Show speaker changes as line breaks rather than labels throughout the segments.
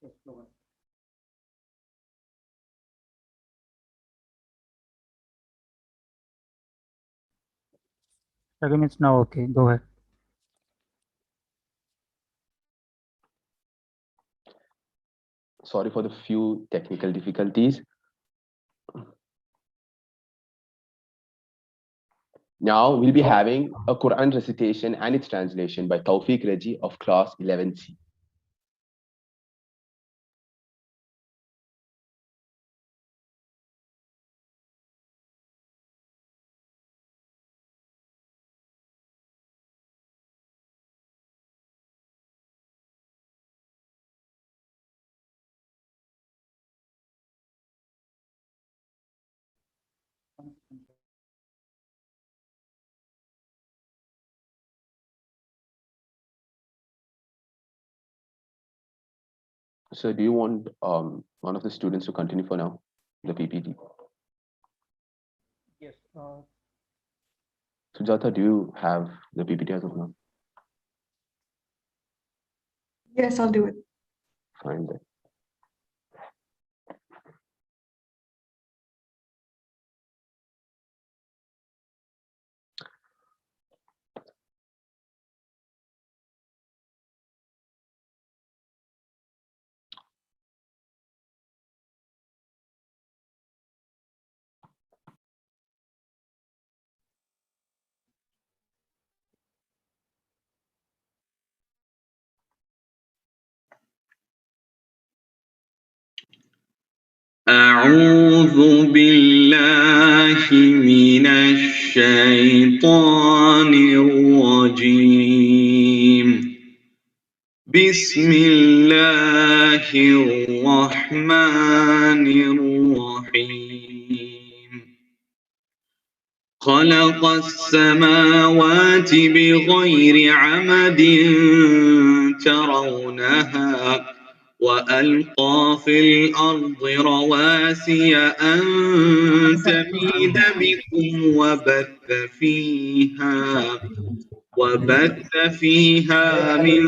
Yes, go ahead. Again, it's now okay. Go ahead.
Sorry for the few technical difficulties. Now we'll be having a Quran recitation and its translation by Tawfiq Raji of class 11C. So do you want one of the students to continue for now, the PPT?
Yes.
Sujata, do you have the PPT as of now?
Yes, I'll do it.
Fine then.
أعوذ بالله من الشيطان الرجيم. بسم الله الرحمن الرحيم. خلق السماوات بغير عمد ترونها وألقى في الأرض رواسي أن تميد بكم وبث فيها من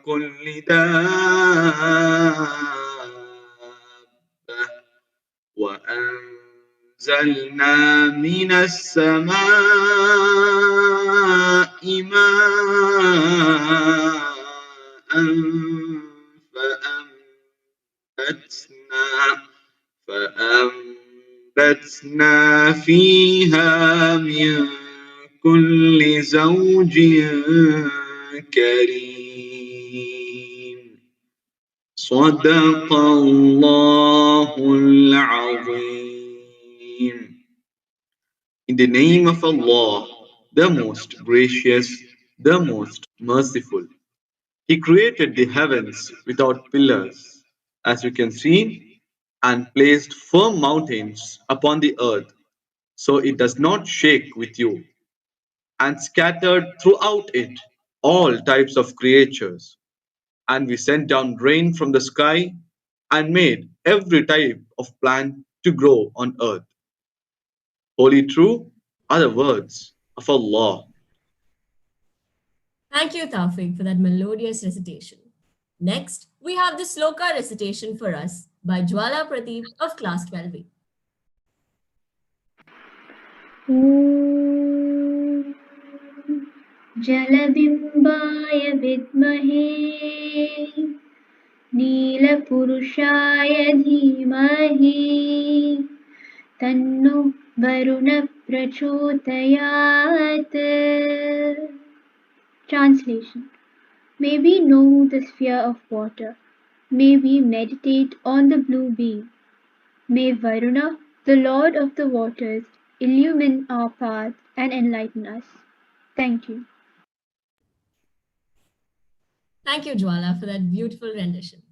كل دابة وأنزلنا من السماء ماء فأنبتنا فيها من كل زوج كريم. صدق الله العظيم. In the name of Allah, the most gracious, the most merciful. He created the heavens without pillars, as you can see, and placed firm mountains upon the earth, so it does not shake with you, and scattered throughout it all types of creatures. And we sent down rain from the sky and made every type of plant to grow on earth. Holy true are the words of Allah.
Thank you, Tawfiq, for that melodious recitation. Next, we have the sloka recitation for us by Jwala Pradeep of class 12B.
जलबिम्बाय विद्महे नीलपुरुषाय धीमहि तन्नो वरुणः प्रचोदयात्. Translation. May we know the sphere of water. May we meditate on the blue beam. May Varuna, the Lord of the waters, illumine our path and enlighten us. Thank you.
Thank you, Jwala, for that beautiful rendition.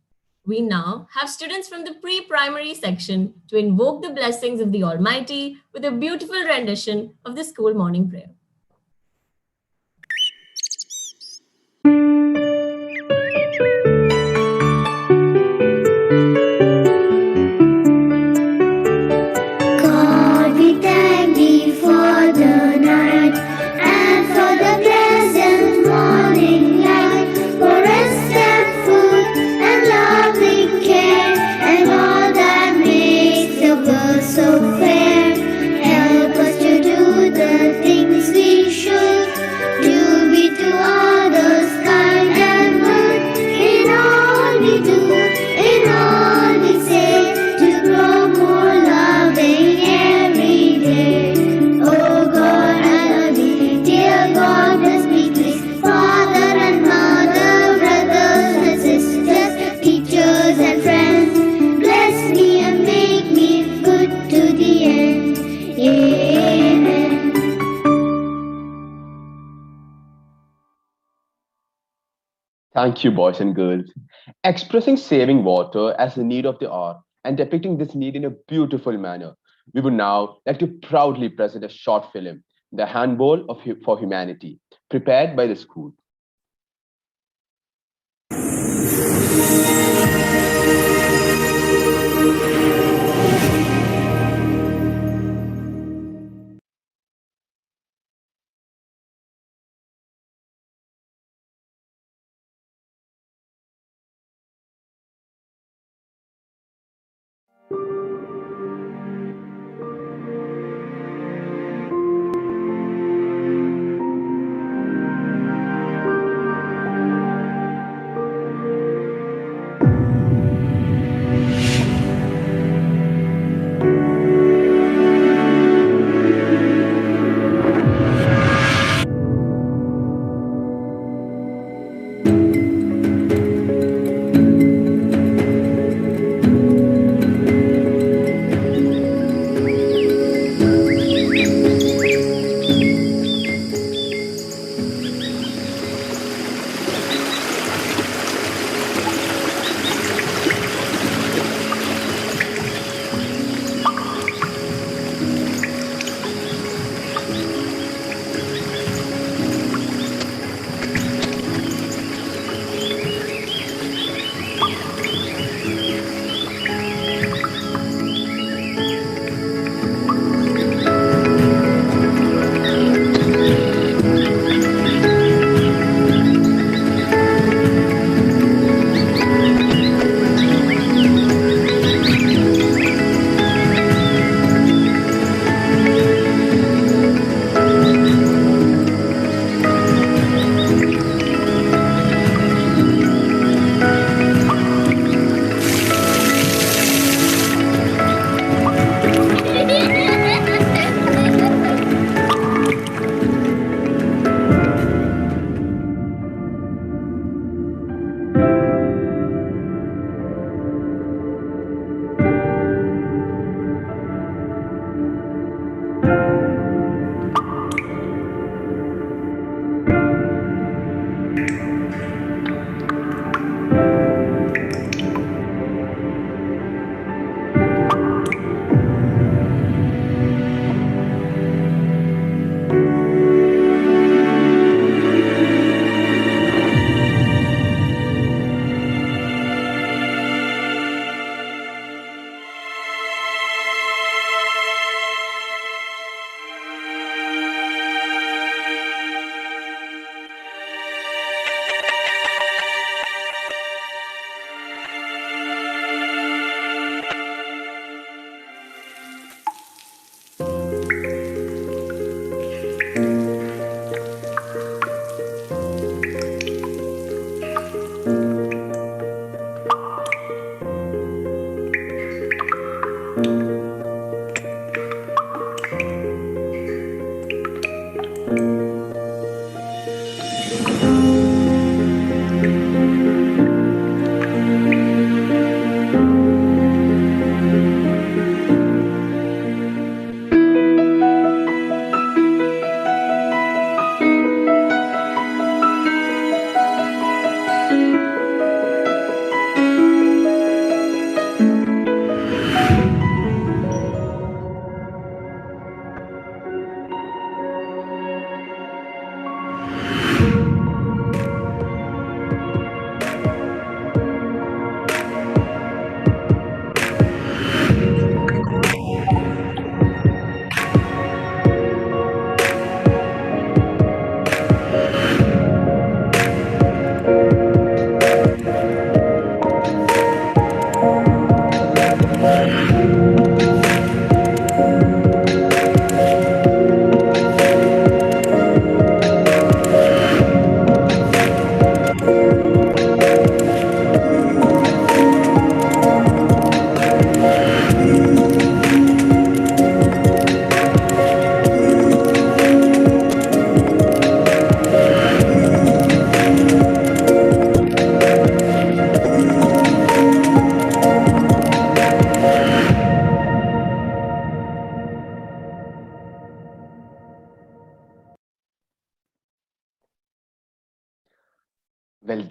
We now have students from the pre-primary section to invoke the blessings of the Almighty with a beautiful rendition of the school morning prayer.
God, we thank thee for the night and for the pleasant morning light, for rest and food
Thank you, boys and girls. Expressing saving water as the need of the hour and depicting this need in a beautiful manner, we would now like to proudly present a short film, The Handball for Humanity, prepared by the school.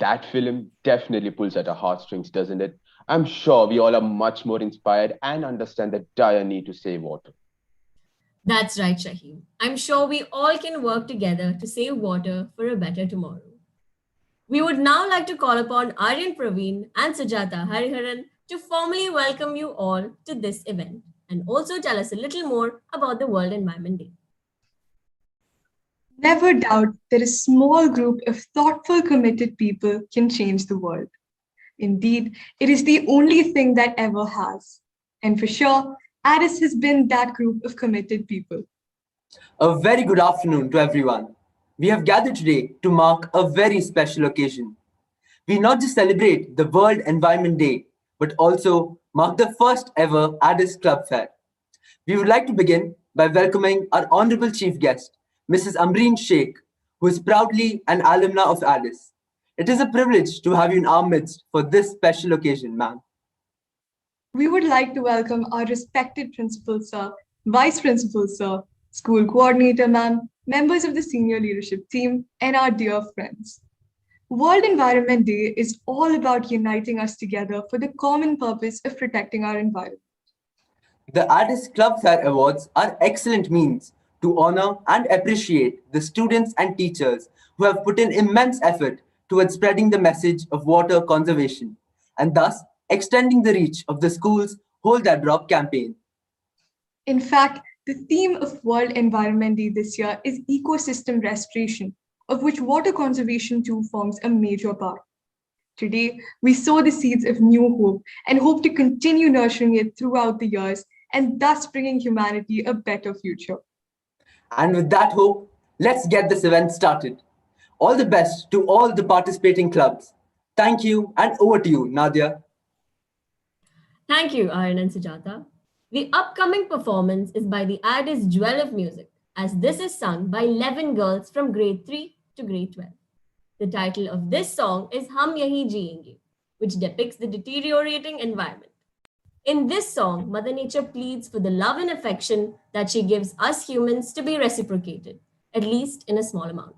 That film definitely pulls at our heartstrings, doesn't it? I'm sure we all are much more inspired and understand the dire need to save water.
That's right, Shaheen. I'm sure we all can work together to save water for a better tomorrow. We would now like to call upon Aryan Praveen and Sujata Hariharan to formally welcome you all to this event and also tell us a little more about the World Environment Day.
Never doubt that a small group of thoughtful, committed people can change the world. Indeed, it is the only thing that ever has. And for sure, Addis has been that group of committed people.
A very good afternoon to everyone. We have gathered today to mark a very special occasion. We not just celebrate the World Environment Day, but also mark the first ever Addis Club Fair. We would like to begin by welcoming our honorable chief guest, Mrs. Amreen Sheikh, who is proudly an alumna of Addis. It is a privilege to have you in our midst for this special occasion, ma'am.
We would like to welcome our respected principal sir, vice principal sir, school coordinator ma'am, members of the senior leadership team, and our dear friends. World Environment Day is all about uniting us together for the common purpose of protecting our environment.
The Addis Club Fair Awards are excellent means to honor and appreciate the students and teachers who have put in immense effort towards spreading the message of water conservation and thus extending the reach of the school's Hold That Drop campaign.
In fact, the theme of World Environment Day this year is ecosystem restoration, of which water conservation too forms a major part. Today, we sow the seeds of new hope and hope to continue nurturing it throughout the years and thus bringing humanity a better future.
And with that hope, let's get this event started. All the best to all the participating clubs. Thank you, and over to you, Nadia.
Thank you, Aryan and Sujata. The upcoming performance is by the Addis Jewel of Music, as this is sung by 11 girls from grade 3 to grade 12. The title of this song is Hum Yahi Jiyenge, which depicts the deteriorating environment. In this song, Mother Nature pleads for the love and affection that she gives us humans to be reciprocated, at least in a small amount.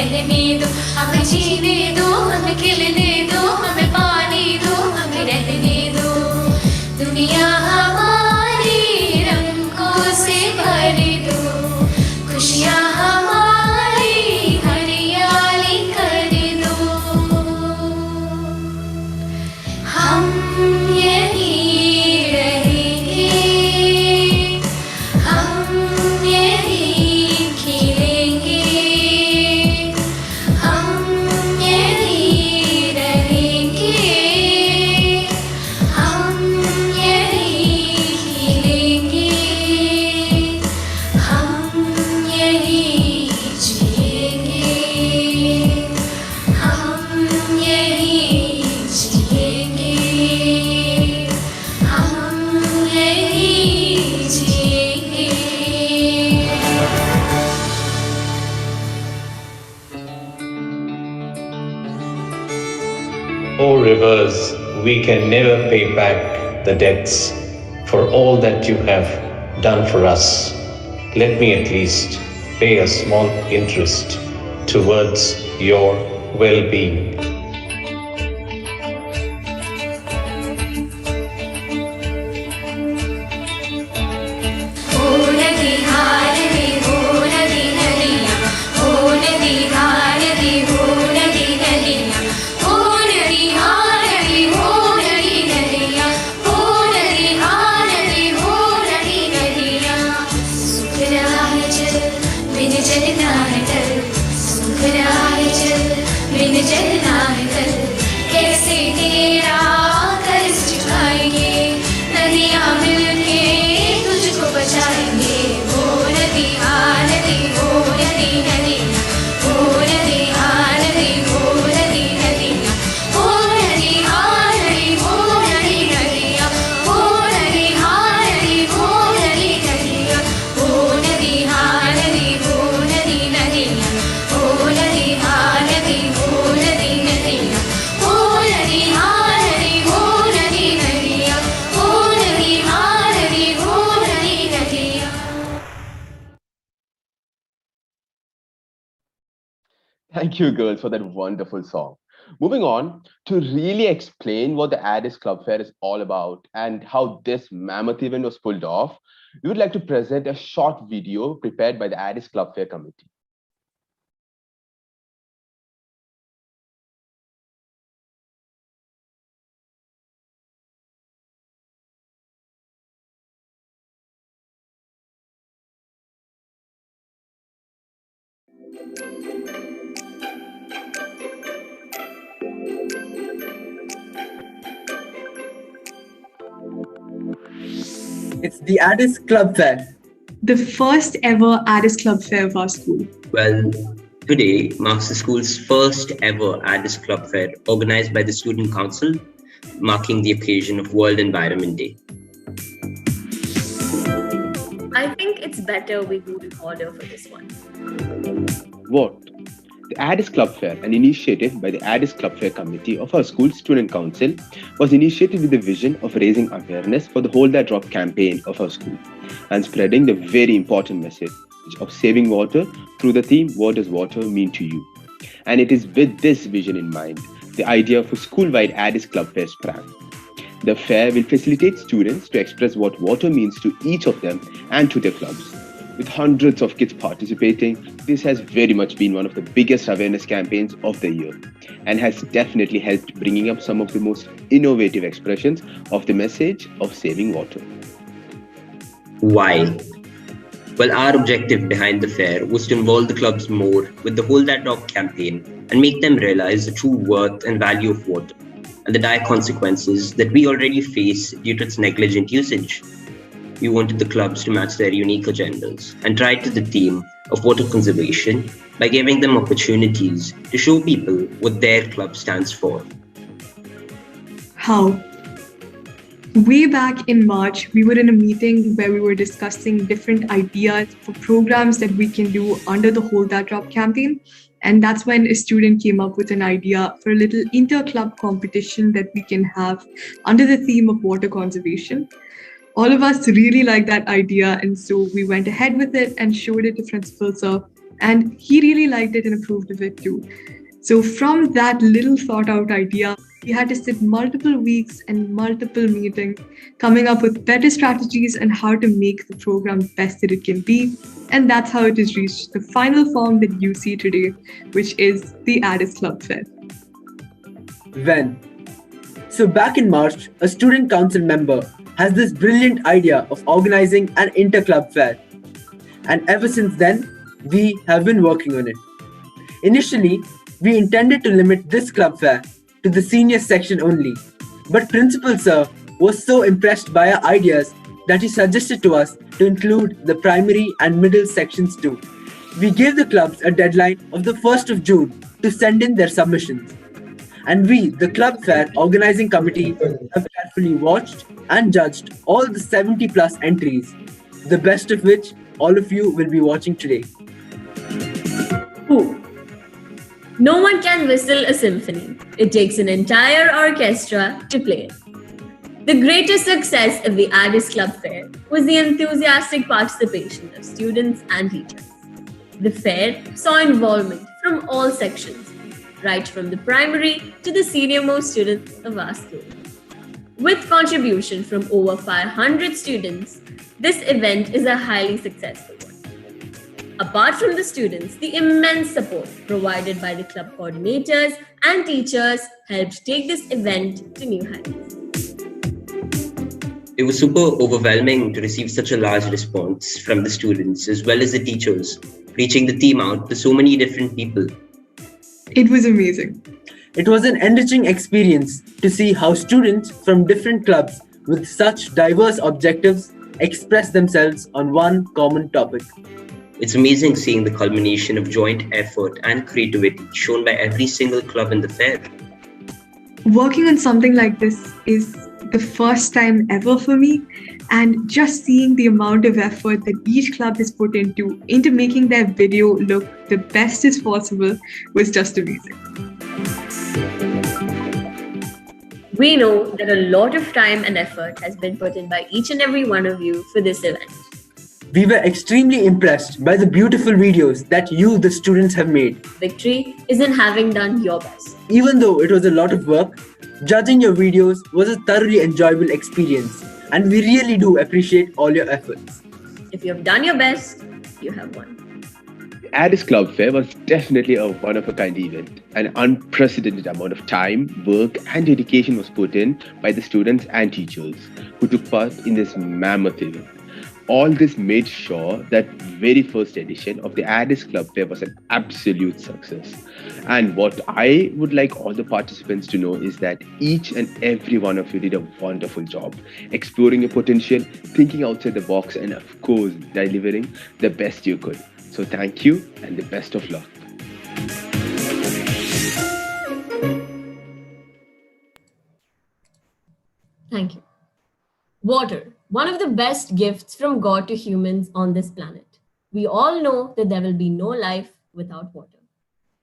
रहने दो, हमें जीने दो, हमें खिलने दो, हमें पानी दो, हमें रहने दो। दुनिया हमारी रंगों से भर दो, खुशियाँ हमारी हरियाली कर दो। हम यहीं रहेंगे, हम यहीं खिलेंगे, हम यहीं रहेंगे, हम यहीं खिलेंगे, हम यहीं जिएंगे, हम यहीं जिएंगे, हम यहीं जिएंगे।
O rivers, we can never pay back the debts for all that you have done for us. Let me at least pay a small interest towards your well-being.
ओ नदी हार दे, ओ नदी नदियाँ, ओ नदी हार दे, ओ नदी नदियाँ, ओ नदी हार दे, ओ नदी नदियाँ, ओ नदी हार दे, ओ नदी नदियाँ। सुख रहा है जल, बिन जलना है तल, सुख रहा है जल, बिन जलना है तल। कैसे तेरा कर्ज चुकाएंगे, नदियाँ मिलके तुझको बचाएंगे। ओ नदी हार दे, ओ नदी नदियाँ, ओ नदी हार दे, ओ नदी नदियाँ, ओ नदी हार दे, ओ नदी नदियाँ, ओ नदी हार दे, ओ नदी नदियाँ, ओ नदी हार दे, ओ नदी नदियाँ, ओ नदी हार दे, ओ नदी नदियाँ, ओ नदी हार दे, ओ नदी नदियाँ, ओ नदी हार दे, ओ नदी नदियाँ।
Thank you, girls, for that wonderful song. Moving on, to really explain what the Addis Club Fair is all about and how this mammoth event was pulled off, we would like to present a short video prepared by the Addis Club Fair Committee.
It's the Addis Club Fair.
The first ever Addis Club Fair of our school.
Well, today marks the school's first ever Addis Club Fair organized by the Student Council, marking the occasion of World Environment Day.
I think it's better we go in order for this one.
What? The Addis Club Fair, an initiative by the Addis Club Fair Committee of our school student council, was initiated with the vision of raising awareness for the Hold That Drop campaign of our school and spreading the very important message of saving water through the theme, What Does Water Mean to You? And it is with this vision in mind, the idea of a school-wide Addis Club Fair sprang. The fair will facilitate students to express what water means to each of them and to their clubs. With hundreds of kids participating, this has very much been one of the biggest awareness campaigns of the year and has definitely helped bringing up some of the most innovative expressions of the message of saving water.
Why? Well, our objective behind the fair was to involve the clubs more with the Hold That Drop campaign and make them realize the true worth and value of water and the dire consequences that we already face due to its negligent usage. We wanted the clubs to match their unique agendas and tried to the theme of water conservation by giving them opportunities to show people what their club stands for.
How? Way back in March, we were in a meeting where we were discussing different ideas for programs that we can do under the Hold That Drop campaign. And that's when a student came up with an idea for a little inter-club competition that we can have under the theme of water conservation. All of us really liked that idea, and so we went ahead with it and showed it to Principal Sir. And he really liked it and approved of it too. So, from that little thought out idea, we had to sit multiple weeks and multiple meetings, coming up with better strategies and how to make the program best that it can be. And that's how it has reached the final form that you see today, which is the Addis Club Fair.
When? So back in March, a student council member has this brilliant idea of organizing an inter-club fair. And ever since then, we have been working on it. Initially, we intended to limit this club fair to the senior section only. But Principal Sir was so impressed by our ideas that he suggested to us to include the primary and middle sections too. We gave the clubs a deadline of the 1st of June to send in their submissions. And we, the Club Fair Organizing Committee, have carefully watched and judged all the 70 plus entries, the best of which all of you will be watching today.
Who? No one can whistle a symphony. It takes an entire orchestra to play it. The greatest success of the Addis Club Fair was the enthusiastic participation of students and teachers. The fair saw involvement from all sections, right from the primary to the senior-most students of our school. With contribution from over 500 students, this event is a highly successful one. Apart from the students, the immense support provided by the club coordinators and teachers helped take this event to new heights.
It was super overwhelming to receive such a large response from the students as well as the teachers, reaching the theme out to so many different people.
It was amazing.
It was an enriching experience to see how students from different clubs with such diverse objectives express themselves on one common topic.
It's amazing seeing the culmination of joint effort and creativity shown by every single club in the fair.
Working on something like this is the first time ever for me, and just seeing the amount of effort that each club has put into making their video look the best as possible was just amazing.
We know that a lot of time and effort has been put in by each and every one of you for this event.
We were extremely impressed by the beautiful videos that you, the students, have made.
Victory is in having done your best.
Even though it was a lot of work, judging your videos was a thoroughly enjoyable experience, and we really do appreciate all your efforts.
If you have done your best, you have won.
The Addis Club Fair was definitely a one-of-a-kind event. An unprecedented amount of time, work and dedication was put in by the students and teachers who took part in this mammoth event. All this made sure that very first edition of the Addis Club Fair was an absolute success. And what I would like all the participants to know is that each and every one of you did a wonderful job, exploring your potential, thinking outside the box, and of course, delivering the best you could. So thank you and the best of luck.
Thank you. Water, one of the best gifts from God to humans on this planet. We all know that there will be no life without water.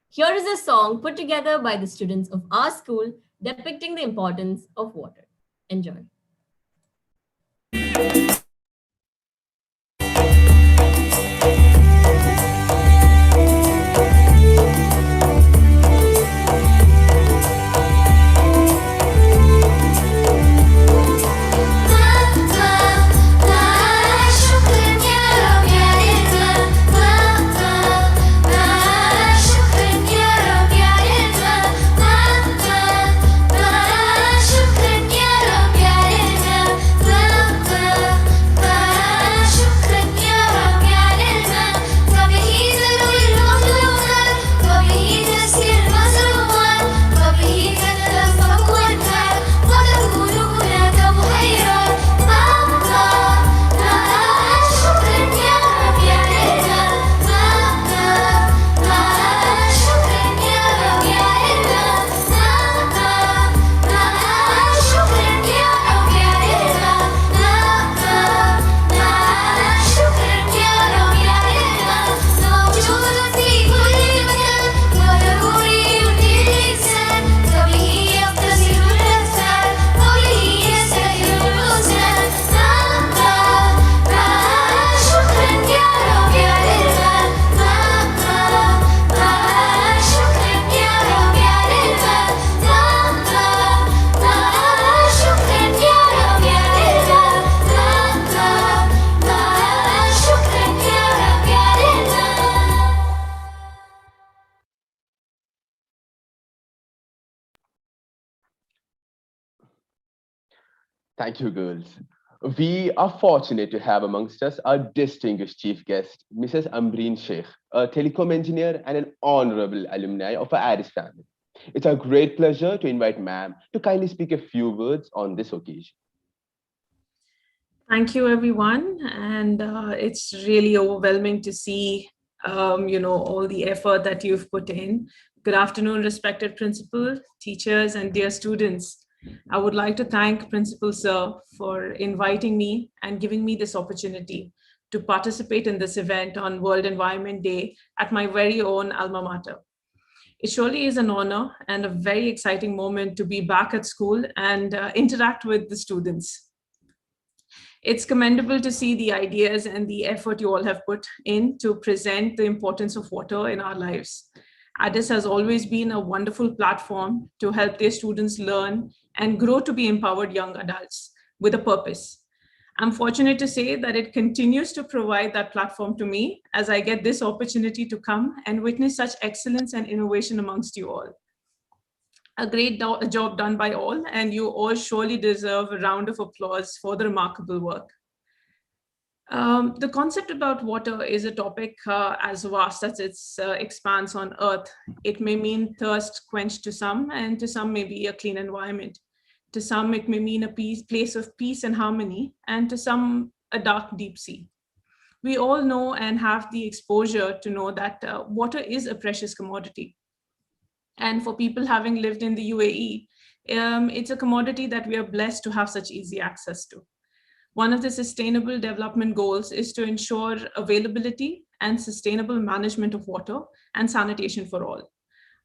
Here is a song put together by the students of our school depicting the importance of water. Enjoy.
Thank you, girls. We are fortunate to have amongst us our distinguished chief guest, Mrs. Ambreen Sheikh, a telecom engineer and an honorable alumni of our Aris family. It's a great pleasure to invite ma'am to kindly speak a few words on this occasion.
Thank you, everyone. And it's really overwhelming to see, all the effort that you've put in. Good afternoon, respected principal, teachers, and dear students. I would like to thank Principal Sir for inviting me and giving me this opportunity to participate in this event on World Environment Day at my very own alma mater. It surely is an honor and a very exciting moment to be back at school and interact with the students. It's commendable to see the ideas and the effort you all have put in to present the importance of water in our lives. ADIS has always been a wonderful platform to help their students learn and grow to be empowered young adults with a purpose. I'm fortunate to say that it continues to provide that platform to me as I get this opportunity to come and witness such excellence and innovation amongst you all. A great job done by all, and you all surely deserve a round of applause for the remarkable work. The concept about water is a topic as vast as it expands on Earth. It may mean thirst quenched to some, and to some may be a clean environment. To some, it may mean a place of peace and harmony, and to some, a dark, deep sea. We all know and have the exposure to know that water is a precious commodity. And for people having lived in the UAE, it's a commodity that we are blessed to have such easy access to. One of the sustainable development goals is to ensure availability and sustainable management of water and sanitation for all.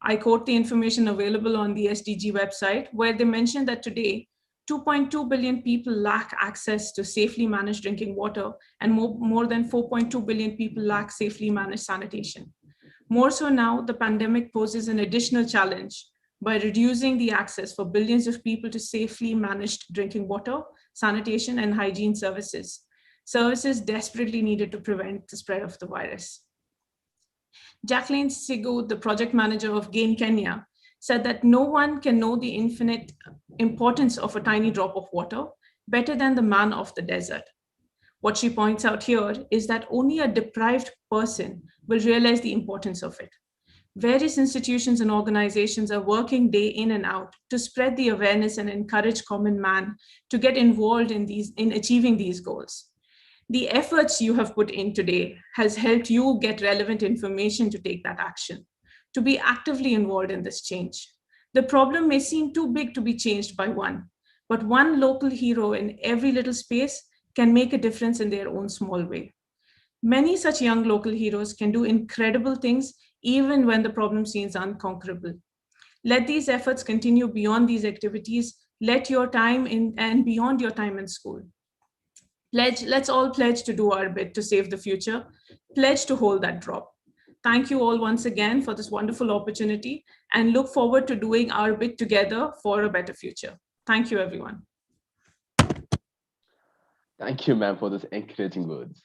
I quote the information available on the SDG website, where they mention that today, 2.2 billion people lack access to safely managed drinking water, and more than 4.2 billion people lack safely managed sanitation. More so now, the pandemic poses an additional challenge by reducing the access for billions of people to safely managed drinking water, sanitation, and hygiene services desperately needed to prevent the spread of the virus. Jacqueline Sigu, the project manager of GAIN Kenya, said that no one can know the infinite importance of a tiny drop of water better than the man of the desert. What she points out here is that only a deprived person will realize the importance of it. Various institutions and organizations are working day in and out to spread the awareness and encourage common man to get involved in achieving these goals. The efforts you have put in today has helped you get relevant information to take that action, to be actively involved in this change. The problem may seem too big to be changed by one, but one local hero in every little space can make a difference in their own small way. Many such young local heroes can do incredible things even when the problem seems unconquerable. Let these efforts continue beyond these activities. Let your time in and beyond your time in school. Let's all pledge to do our bit to save the future. Pledge to hold that drop. Thank you all once again for this wonderful opportunity, and look forward to doing our bit together for a better future. Thank you, everyone.
Thank you, ma'am, for those encouraging words.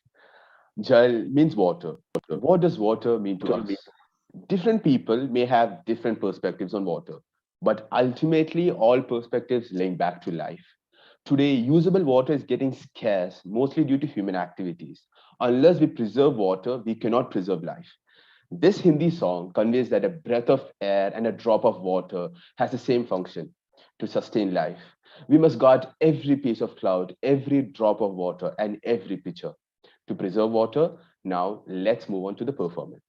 Jal means water. What does water mean to us? Different people may have different perspectives on water, but ultimately all perspectives link back to life. Today, usable water is getting scarce, mostly due to human activities. Unless we preserve water, we cannot preserve life. This Hindi song conveys that a breath of air and a drop of water has the same function to sustain life. We must guard every piece of cloud, every drop of water, and every pitcher. To preserve water, now let's move on to the performance.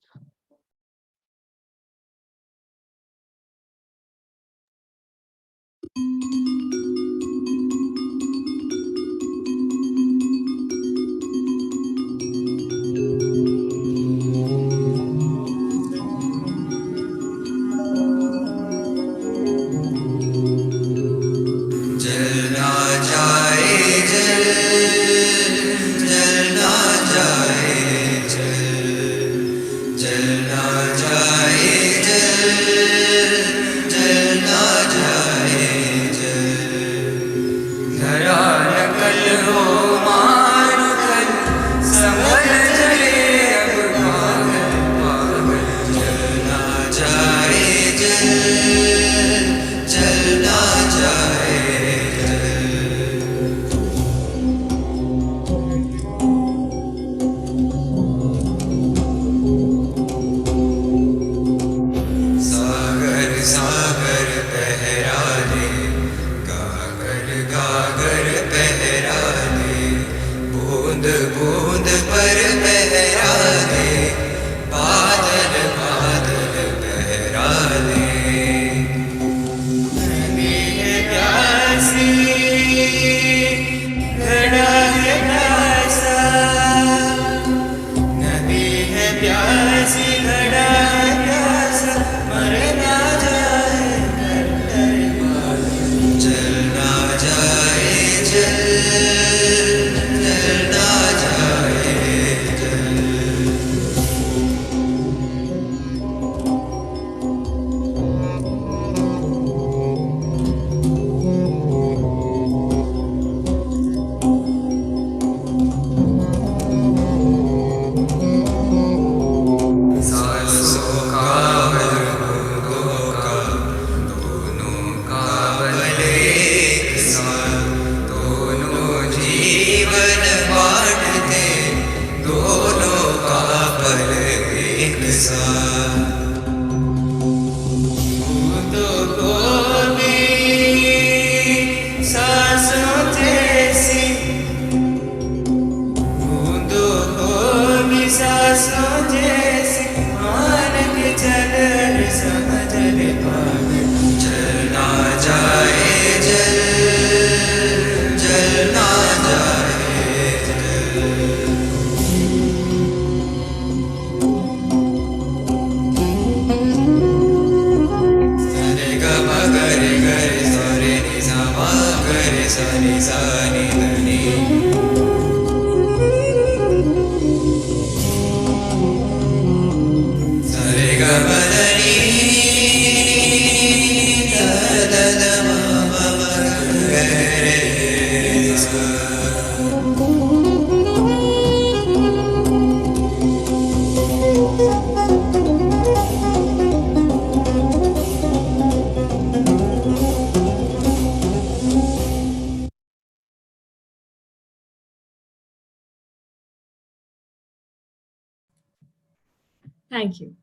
Thank you.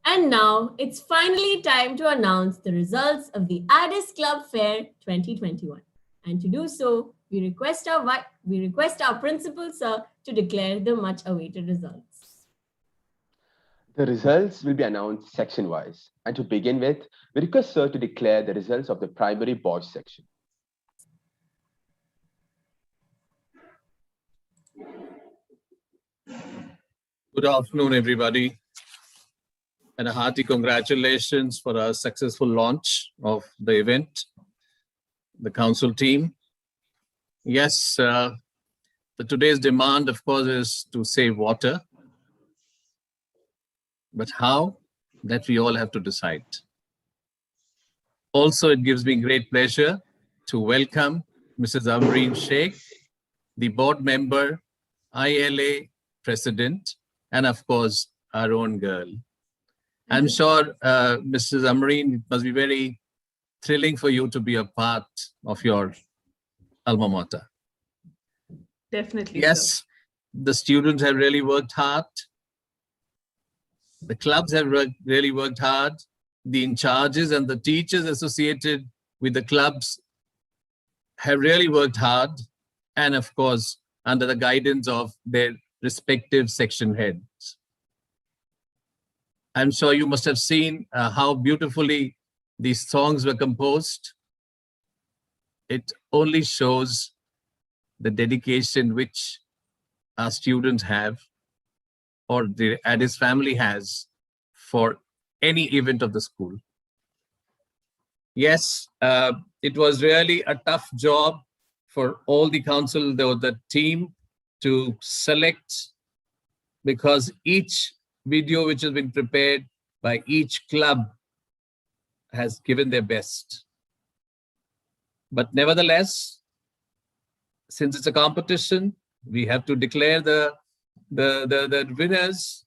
And now it's finally time to announce the results of the Addis Club Fair 2021. And to do so, we request our principal, sir, to declare the much awaited results.
The results will be announced section-wise. And to begin with, we request Sir to declare the results of the primary boys section.
Good afternoon, everybody, and a hearty congratulations for our successful launch of the event, the council team. Yes, today's demand, of course, is to save water. But how? That we all have to decide. Also, it gives me great pleasure to welcome Mrs. Amreen Sheikh, the board member, ILA president, and of course, our own girl. I'm sure, Mrs. Amreen, it must be very thrilling for you to be a part of your alma mater.
Definitely.
Yes,
sir.
the students have really worked hard. The clubs have really worked hard. The in-charges and the teachers associated with the clubs have really worked hard. And of course, under the guidance of their respective section heads. I'm sure you must have seen how beautifully these songs were composed. It only shows the dedication which our students have, or the Addis family has, for any event of the school. Yes, it was really a tough job for all the council, the team, to select, because each video which has been prepared by each club has given their best. But nevertheless, since it's a competition, we have to declare the winners.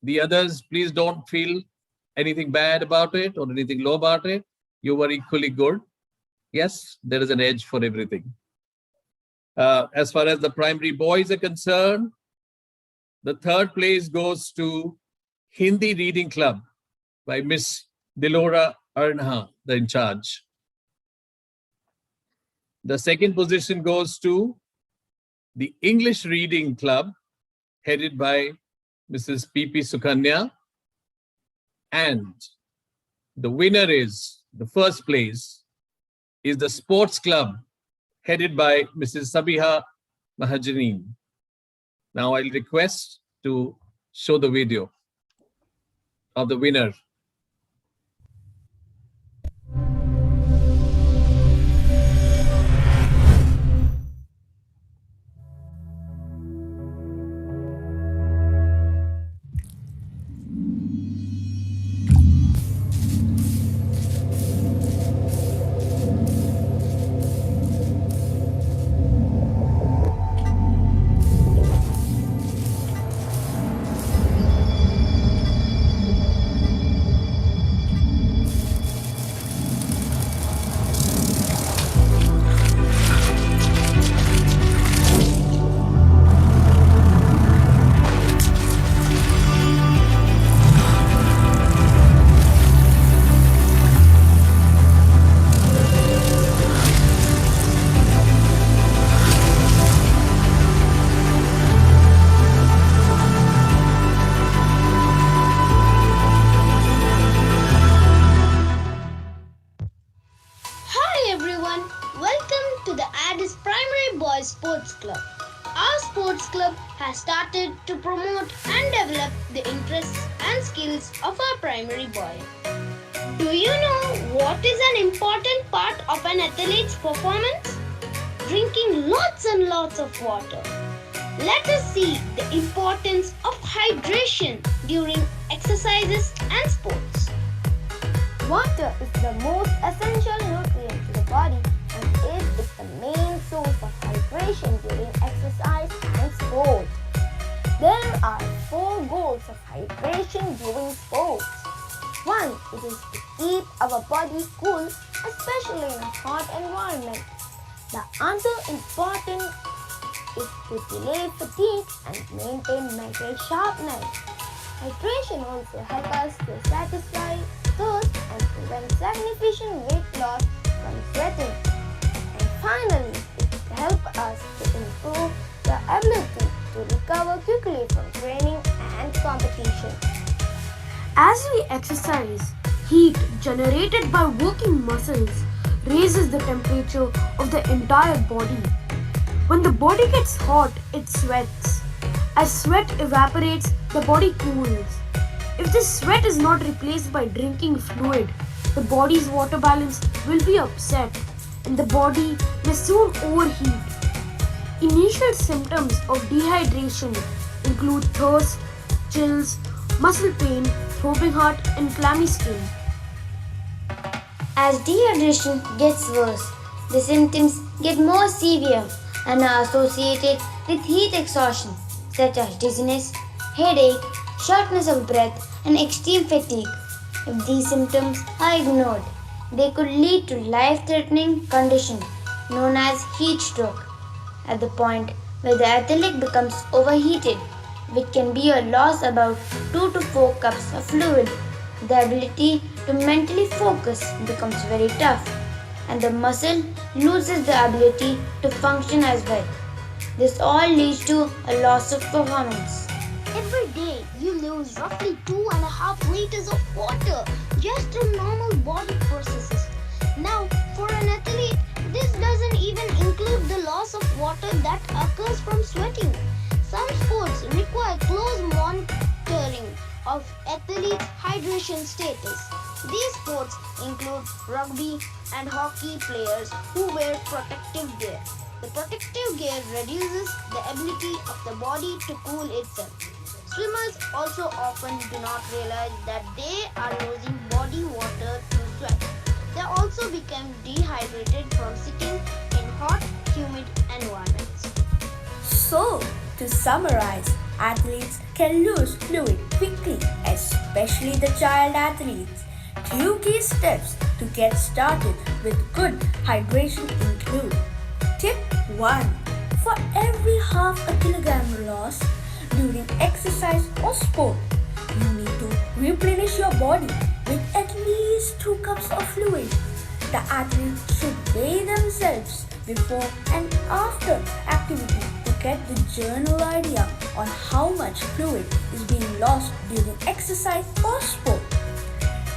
The others, please don't feel anything bad about it or anything low about it. You were equally good. Yes, there is an edge for everything. As far as the primary boys are concerned, the third place goes to Hindi Reading Club by Miss Dilora Arnha, the in charge. The second position goes to the English Reading Club, headed by Mrs. P.P. Sukanya. And the winner is, the first place, is the Sports Club, headed by Mrs. Sabiha Mahajaneen. Now I'll request to show the video of the winner.
sports club. Our sports club has started to promote and develop the interests and skills of our primary boy. Do you know what is an important part of an athlete's performance? Drinking lots and lots of water. Let us see the importance of hydration during exercises and sports.
Water is the most essential nutrient to the body and it is the main source of hydration during exercise and sport. There are 4 goals of hydration during sports. 1. It is to keep our body cool, especially in a hot environment. The other important is to delay fatigue and maintain mental sharpness. Hydration also helps us to satisfy thirst and prevent significant weight loss from sweating. And finally, it helps us to improve the ability to recover quickly from training and competition.
As we exercise, heat generated by working muscles raises the temperature of the entire body. When the body gets hot, it sweats. As sweat evaporates, the body cools. If this sweat is not replaced by drinking fluid, the body's water balance will be upset and the body may soon overheat. Initial symptoms of dehydration include thirst, chills, muscle pain, throbbing heart, and clammy skin.
As dehydration gets worse, the symptoms get more severe and are associated with heat exhaustion such as dizziness, headache, shortness of breath, and extreme fatigue. If these symptoms are ignored, they could lead to life-threatening condition known as heat stroke, at the point where the athlete becomes overheated, which can be a loss about 2 to 4 cups of fluid. The ability to mentally focus becomes very tough, and the muscle loses the ability to function as well. This all leads to a loss of performance.
Every day, you lose roughly 2.5 liters of water just through normal body processes. Now, for an athlete, this doesn't even include the loss of water that occurs from sweating. Some sports require close monitoring of athletes' hydration status. These sports include rugby and hockey players who wear protective gear. The protective gear reduces the ability of the body to cool itself. Swimmers also often do not realize that they are losing body water through sweat. They also become dehydrated from sitting in hot, humid environments.
So, to summarize, athletes can lose fluid quickly, especially the child athletes. 2 key steps to get started with good hydration include: Tip 1. For every half a kilogram loss during exercise or sport, you need to replenish your body with at least 2 cups of fluid. The athlete should weigh themselves before and after activity to get the general idea on how much fluid is being lost during exercise or sport.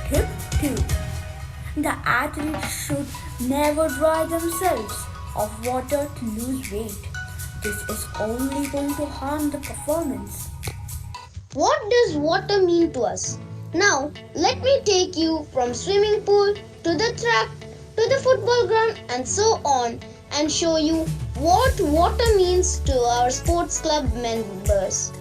Tip 2. The athlete should never dry themselves of water to lose weight. This is only going to harm the performance.
What does water mean to us? Now, let me take you from swimming pool to the track to the football ground and so on and show you what water means to our sports club members.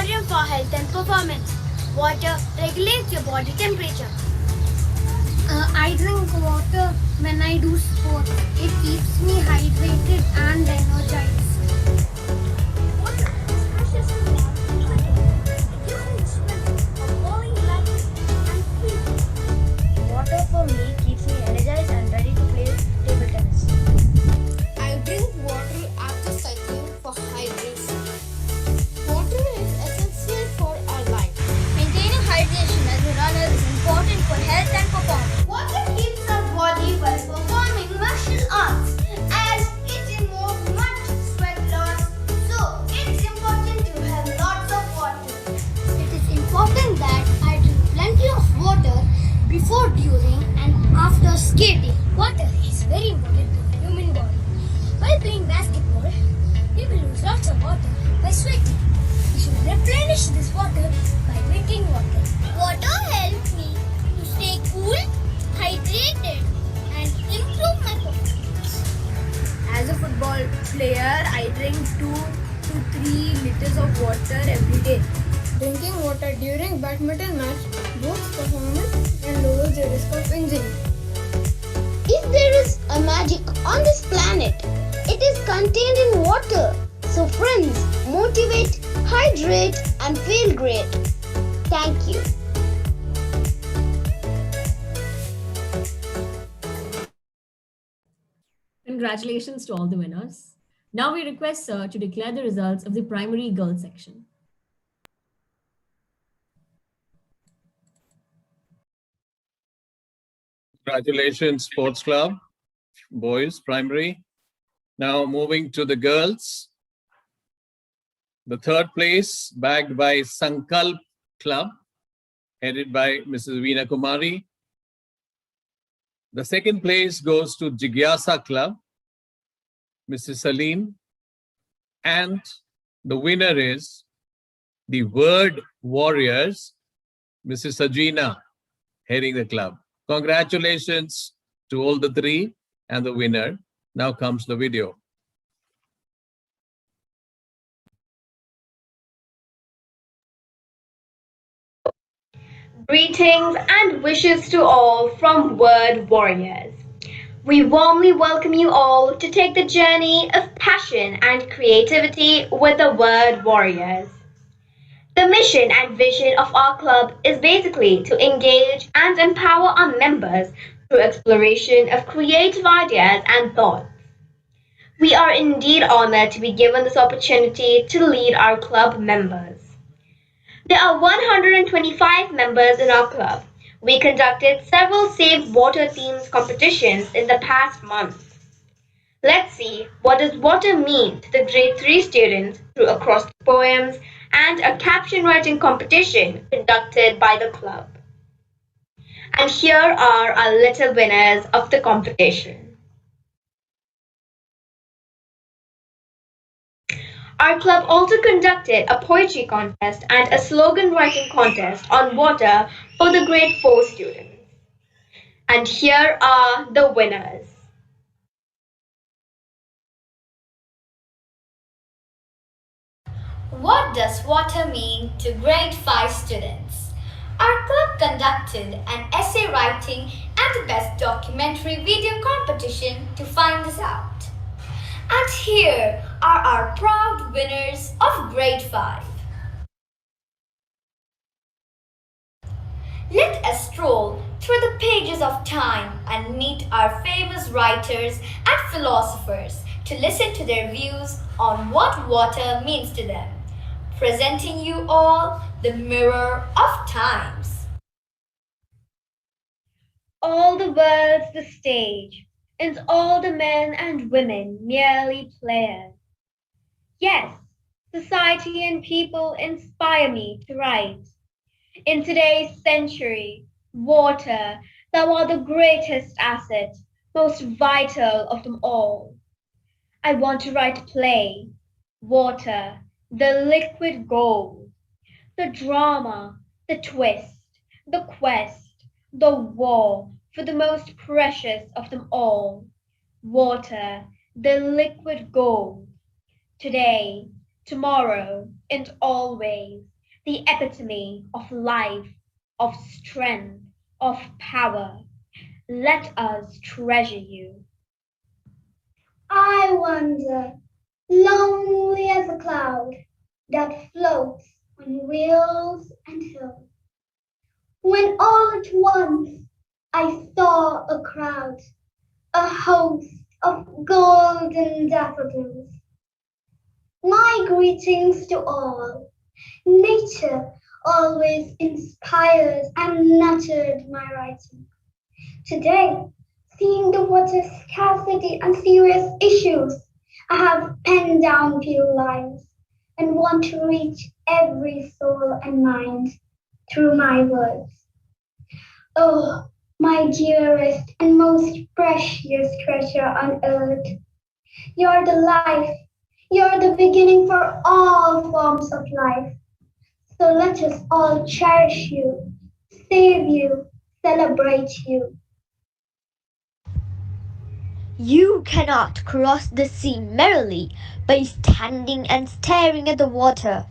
important for health and performance. Water regulates your body temperature.
I drink water when I do sports. It keeps me hydrated and energized.
Water is precious and valuable. It gives me the strength of falling blood and fever.
Water for me keeps me energized and ready to play table tennis.
I drink water after cycling for hydration. Water is essential for our life.
Maintaining hydration as a runner is important for health and performance.
Water keeps our body while performing martial arts, as it involves much sweat loss. So it's important to have lots of water.
It is important that I drink plenty of water before, during, and after skating. Water is very important to the human body. While playing basketball, people lose lots of water by sweating. We should replenish this water by drinking water.
Water helps me to stay cool, hydrated, and improve my performance.
As a football player, I drink 2 to 3 liters of water every day.
Drinking water during badminton match boosts performance and lowers the risk of injury.
If there is a magic on this planet, it is contained in water. So friends, motivate, hydrate, and feel great. Thank you.
Congratulations to all the winners. Now we request Sir to declare the results of the primary girls section.
Congratulations, Sports Club, boys, primary. Now moving to the girls. The third place, bagged by Sankalp Club, headed by Mrs. Veena Kumari. The second place goes to Jigyasa Club, Mrs. Salim. And the winner is the Word Warriors, Mrs. Sajina, heading the club. Congratulations to all the three and the winner. Now comes the video.
Greetings and wishes to all from Word Warriors. We warmly welcome you all to take the journey of passion and creativity with the Word Warriors. The mission and vision of our club is basically to engage and empower our members through exploration of creative ideas and thoughts. We are indeed honored to be given this opportunity to lead our club members. There are 125 members in our club. We conducted several Save Water themed competitions in the past month. Let's see what does water mean to the grade 3 students through acrostic poems and a caption writing competition conducted by the club. And here are our little winners of the competition. Our club also conducted a poetry contest and a slogan writing contest on water for the grade 4 students. And here are the winners.
What does water mean to grade 5 students? Our club conducted an essay writing and best documentary video competition to find this out. And here are our proud winners of grade 5. Let us stroll through the pages of time and meet our famous writers and philosophers to listen to their views on what water means to them. Presenting you all the Mirror of Times.
All the world's the stage, and all the men and women merely players. Yes, society and people inspire me to write. In today's century, water, thou art the greatest asset, most vital of them all. I want to write a play, water, the liquid gold, the drama, the twist, the quest, the war for the most precious of them all, water, the liquid gold. Today, tomorrow, and always, the epitome of life, of strength, of power. Let us treasure you.
I wander, lonely as a cloud that floats on wheels and hills. When all at once I saw a crowd, a host of golden daffodils. My greetings to all. Nature always inspires and nurtured my writing. Today, seeing the water scarcity and serious issues, I have penned down few lines and want to reach every soul and mind through my words. Oh, my dearest and most precious treasure on earth, you're the life, you're the beginning for all forms of life. So let us all cherish you, save you, celebrate you.
You cannot cross the sea merrily by standing and staring at the water.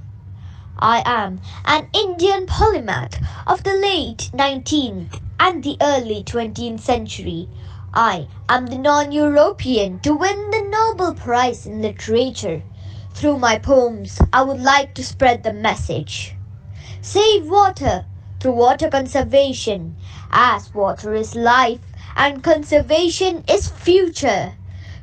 I am an Indian polymath of the late 19th and the early 20th century. I am the non-European to win the Nobel Prize in Literature. Through my poems, I would like to spread the message. Save water through water conservation, as water is life and conservation is future.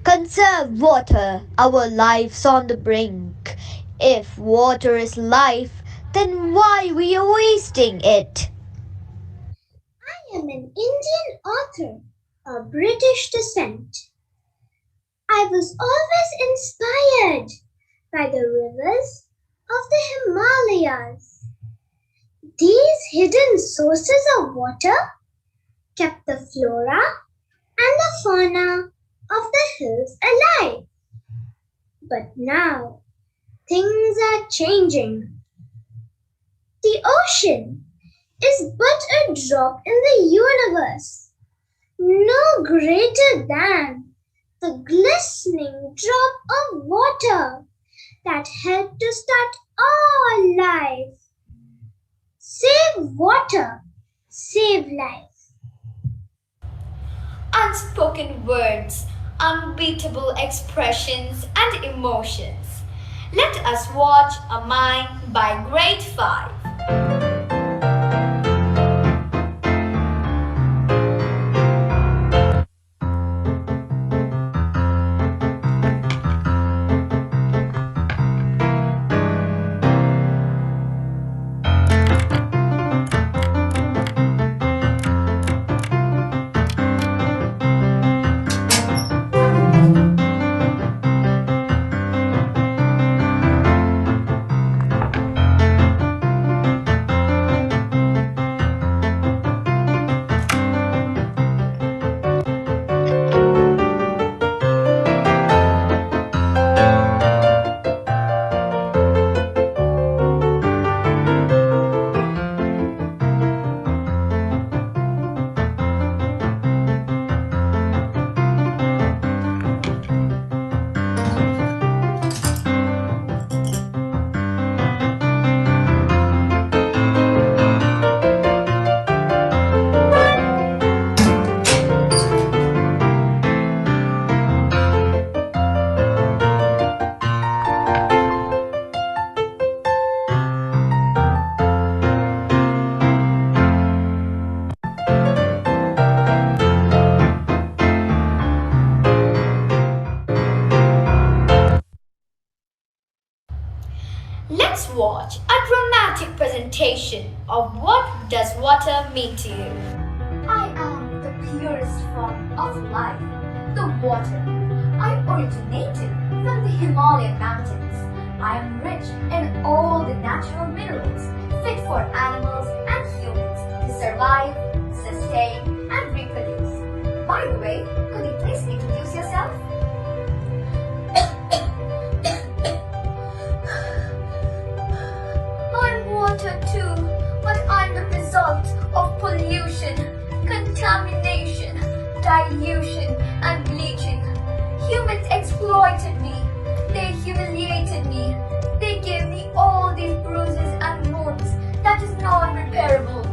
Conserve water, our life's on the brink. If water is life, then why we are wasting it?
I am an Indian author of British descent. I was always inspired by the rivers of the Himalayas. These hidden sources of water kept the flora and the fauna of the hills alive. But now, things are changing. The ocean is but a drop in the universe, no greater than the glistening drop of water that helped to start all life. Save water, save life.
Unspoken words, unbeatable expressions and emotions. Let us watch A Mind by Grade 5. Let's watch a dramatic presentation of what does water mean to you.
I am the purest form of life, the water. I originated from the Himalayan mountains. I am rich in all the natural minerals fit for animals and humans to survive, sustain, and reproduce. By the way, could you please introduce yourself? I'm water too, but I'm the result of pollution, contamination, dilution, and bleaching. Humans exploited me. They humiliated me. They gave me all these bruises and wounds.
wounds that is non-repairable.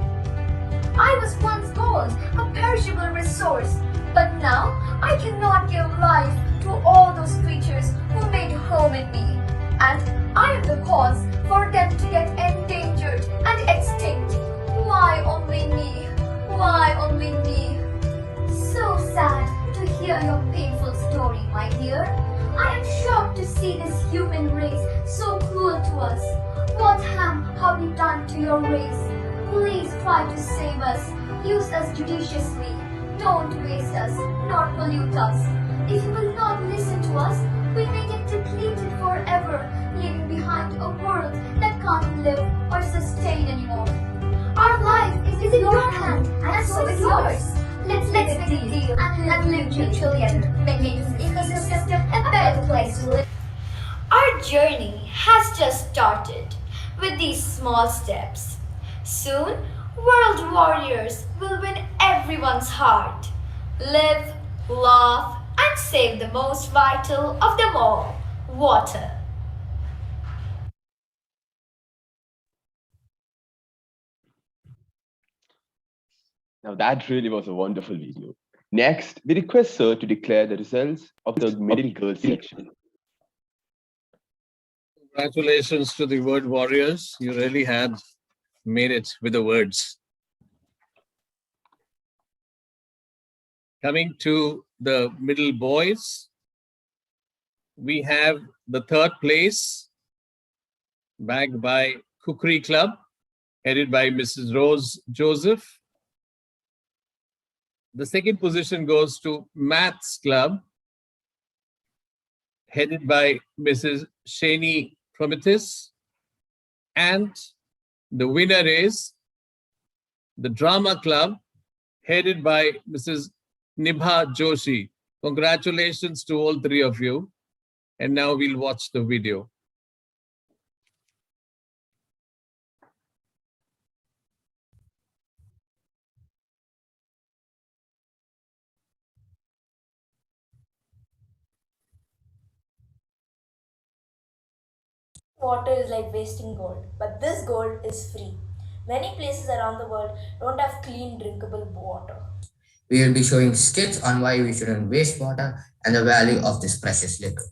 I was once called a perishable resource, but now I cannot give life to all those creatures who made home in me. And I am the cause for them to get endangered and extinct. Why only me? Why only me? So sad to hear your painful story, my dear. I am shocked to see this human race so cruel to us. What harm have we done to your race? Please try to save us. Use us judiciously. Don't waste us, nor pollute us. If you will not listen to us, we may get depleted forever, leaving behind a world that can't live or sustain anymore. Our life is in your hand, and so is yours. Let's make a deal and live mutually together, making this ecosystem a better place to live. Our journey has just started with these small steps. Soon, world warriors will win everyone's heart. Live, laugh, and save the most vital of them all, water.
Now that really was a wonderful video. Next, we request Sir to declare the results of the middle girls section.
Congratulations to the word warriors. You really had made it with the words. Coming to the middle boys, we have the third place bagged by Cookery Club, headed by Mrs. Rose Joseph. The second position goes to Maths Club, headed by Mrs. Shani Prometheus. And the winner is the Drama Club, headed by Mrs. Nibha Joshi. Congratulations to all three of you. And now we'll watch the video.
Water is like wasting gold, but this gold is free. Many places around the world don't have clean, drinkable water.
We will be showing skits on why we shouldn't waste water and the value of this precious liquid.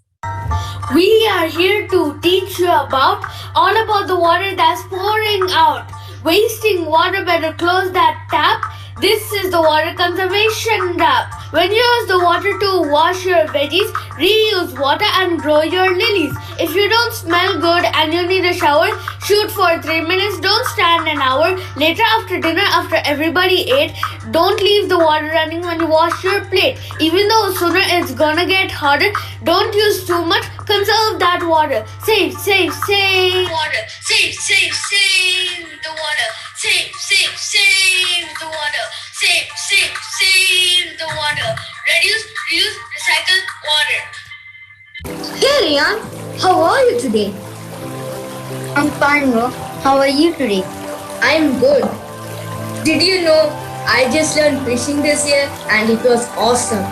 We are here to teach you all about the water that's pouring out. Wasting water, better close that tap. This is the water conservation rap. When you use the water to wash your veggies, reuse water and grow your lilies. If you don't smell good and you need a shower, shoot for 3 minutes, don't stand an hour. Later after dinner, after everybody ate, don't leave the water running when you wash your plate. Even though sooner it's gonna get hotter, don't use too much, conserve that water. Save, save, save water. Save, save, save the water. Save, save, save the water. Save, save, save the water. Reduce, reuse, recycle water.
Hey Rian, how are you today?
I'm fine, bro. How are you today?
I'm good. Did you know I just learned fishing this year and it was awesome.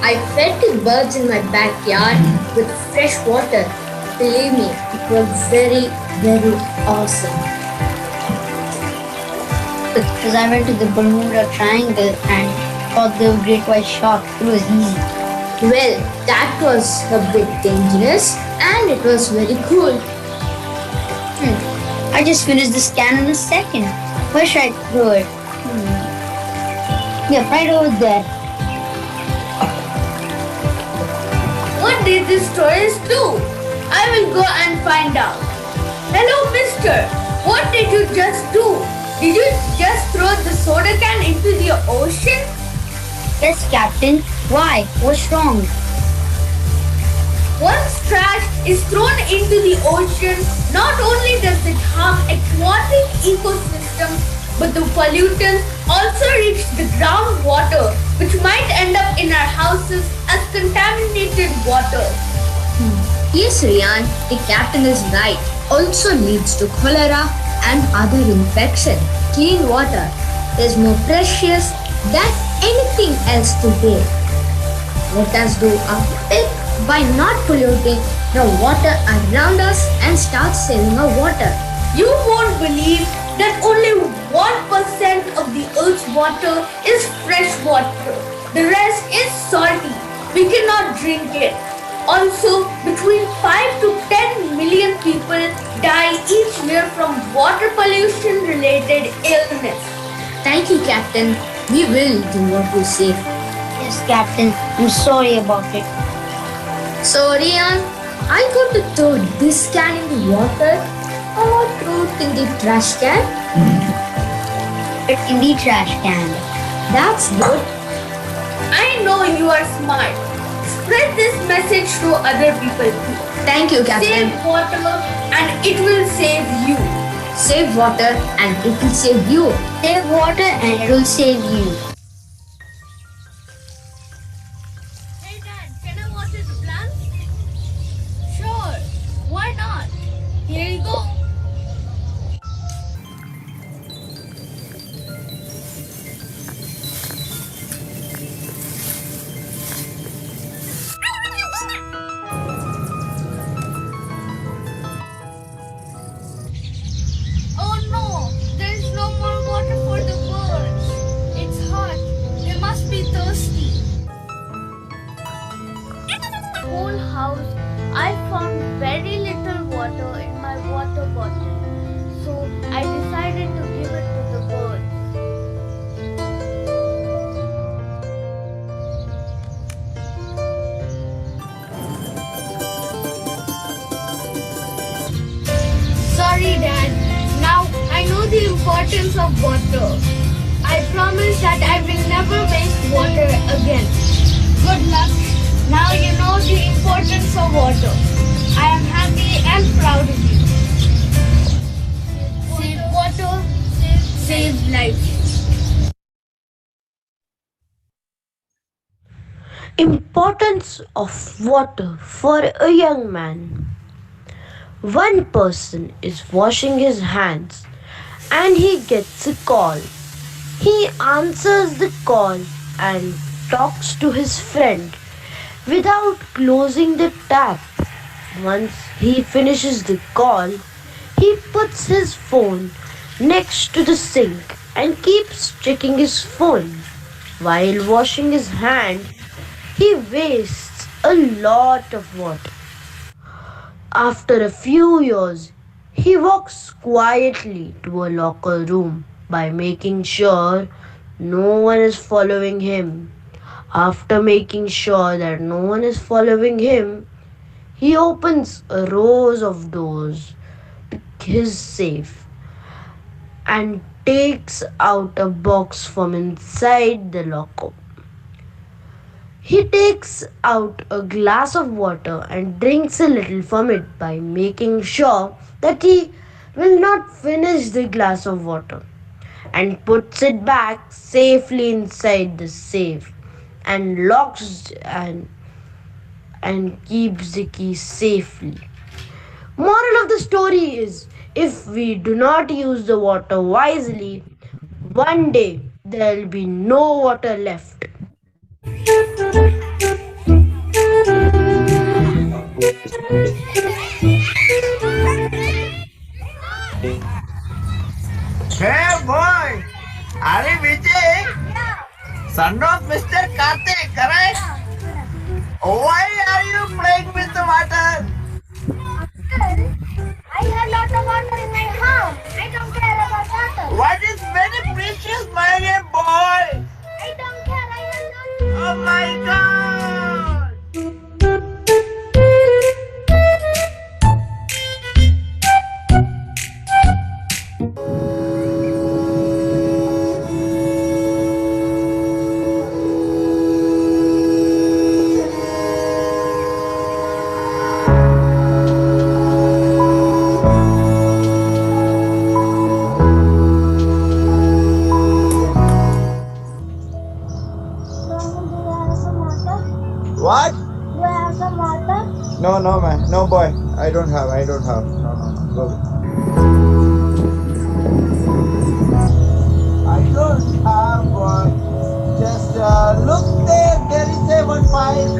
I fed the birds in my backyard with fresh water. Believe me, it was very, very awesome.
Because I went to the Bermuda Triangle and caught the great white shark. It was easy.
Well, that was a bit dangerous and it was very cool.
I just finished the scan in a second. Where should I throw it? Yeah, right over there.
What did this tortoise do? I will go and find out. Hello, mister. What did you just do? Did you just throw the soda can into the ocean?
Yes, Captain. Why? What's wrong?
Once trash is thrown into the ocean, not only does it harm aquatic ecosystems, but the pollutants also reach the groundwater, which might end up in our houses as contaminated water.
Yes, Rian, the captain is right. Also leads to cholera and other infection. Clean water is more precious than anything else today. Let us do our bit by not polluting the water around us and start saving our water.
You won't believe that only 1% of the Earth's water is fresh water. The rest is salty. We cannot drink it. Also, between 5 to 10 million people die each year from water pollution related illness.
Thank you, Captain. We will do what you say.
Yes, Captain. I'm sorry about it.
So, Rian, I got to throw this can in the water or throw it in the trash can?
It's in the trash can.
That's good.
I know you are smart. Spread this message to other people too.
Thank you, Captain.
Save water and it will save you.
Save water and it will save you.
Save water and it will save you.
Hey Dad, can I water the plants? Sure, why not? Here you go. Oh no, there is no more water for the birds. It's hot. They must be thirsty.
Whole house, I found very little water in my water bottle. So I decided to give it to the birds.
Sorry, Dad. Now I know the importance of water. I promise that I will never waste water again. Good luck. Now you know the importance of water. I am happy and proud of you. Save water, save life.
Importance of water for a young man. One person is washing his hands and he gets a call. He answers the call and talks to his friend without closing the tap. Once he finishes the call, he puts his phone next to the sink and keeps checking his phone. While washing his hand, he wastes a lot of water. After a few years, he walks quietly to a locker room by making sure no one is following him. After making sure that no one is following him, he opens a rows of doors to his safe and takes out a box from inside the locker. He takes out a glass of water and drinks a little from it by making sure that he will not finish the glass of water, and puts it back safely inside the safe and locks and keeps the key safely. Moral of the story is, if we do not use the water wisely, one day there will be no water left.
Hey boy, are you Vijay? Son of Mr. Karthik, correct? Why are you playing with the water?
I have lot of water in my house. I don't care about water.
What is very precious, my dear boy?
I don't care. I have not.
Oh my God! What?
Do I have some water?
No, man. No, boy. I don't have. No. Go. I don't have one. Just look there. There is a one pipe.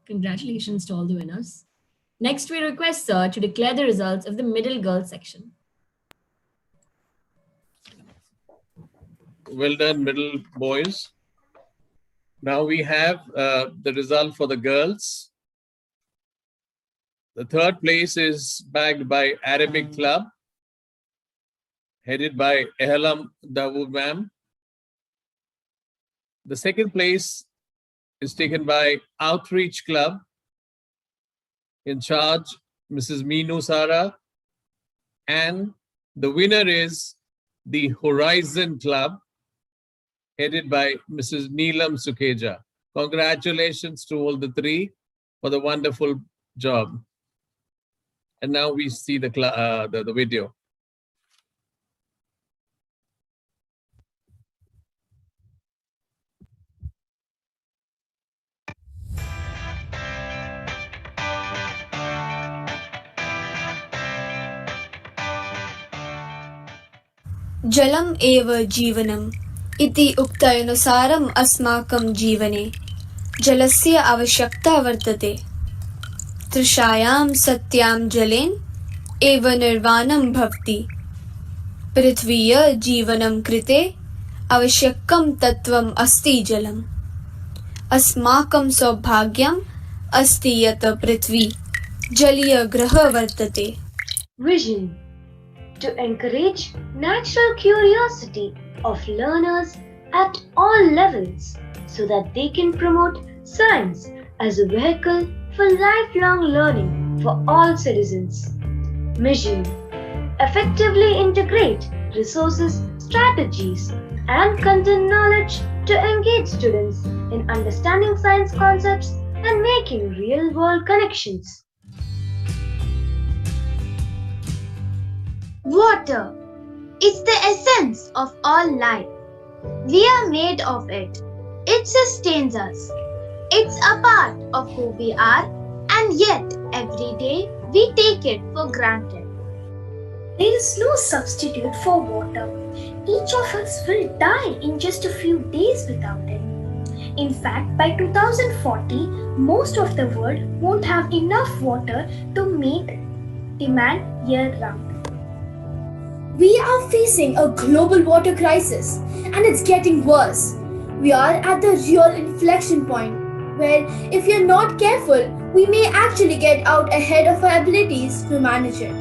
Congratulations to all the winners. Next, we request Sir to declare the results of the middle girls section.
Well done, middle boys. Now we have the result for the girls. The third place is bagged by Arabic Club, headed by Ehlam Dawood ma'am. The second place is taken by Outreach Club, in charge Mrs. Meenu Sara, and the winner is the Horizon Club, headed by Mrs. Neelam Sukeja. Congratulations to all the three for the wonderful job. And now we see the video.
जलम् एव जीवनम् इति उक्तानुसारम् अस्माकं जीवने जलस्य आवश्यकता वर्तते। तृषायां सत्यां जलेन एव निर्वाणं भवति। पृथ्वीय जीवनं कृते आवश्यकं तत्त्वम् अस्ति जलम्। अस्माकं सौभाग्यम् अस्ति यत् पृथ्वी जलीय ग्रहः वर्तते।
Vision to encourage natural curiosity of learners at all levels so that they can promote science as a vehicle for lifelong learning for all citizens. Mission: effectively integrate resources, strategies, and content knowledge to engage students in understanding science concepts and making real-world connections.
Water is the essence of all life. We are made of it. It sustains us. It's a part of who we are, and yet every day we take it for granted.
There is no substitute for water. Each of us will die in just a few days without it. In fact, by 2040, most of the world won't have enough water to meet demand year-round.
We are facing a global water crisis, and it's getting worse. We are at the real inflection point where, if we are not careful, we may actually get out ahead of our abilities to manage it.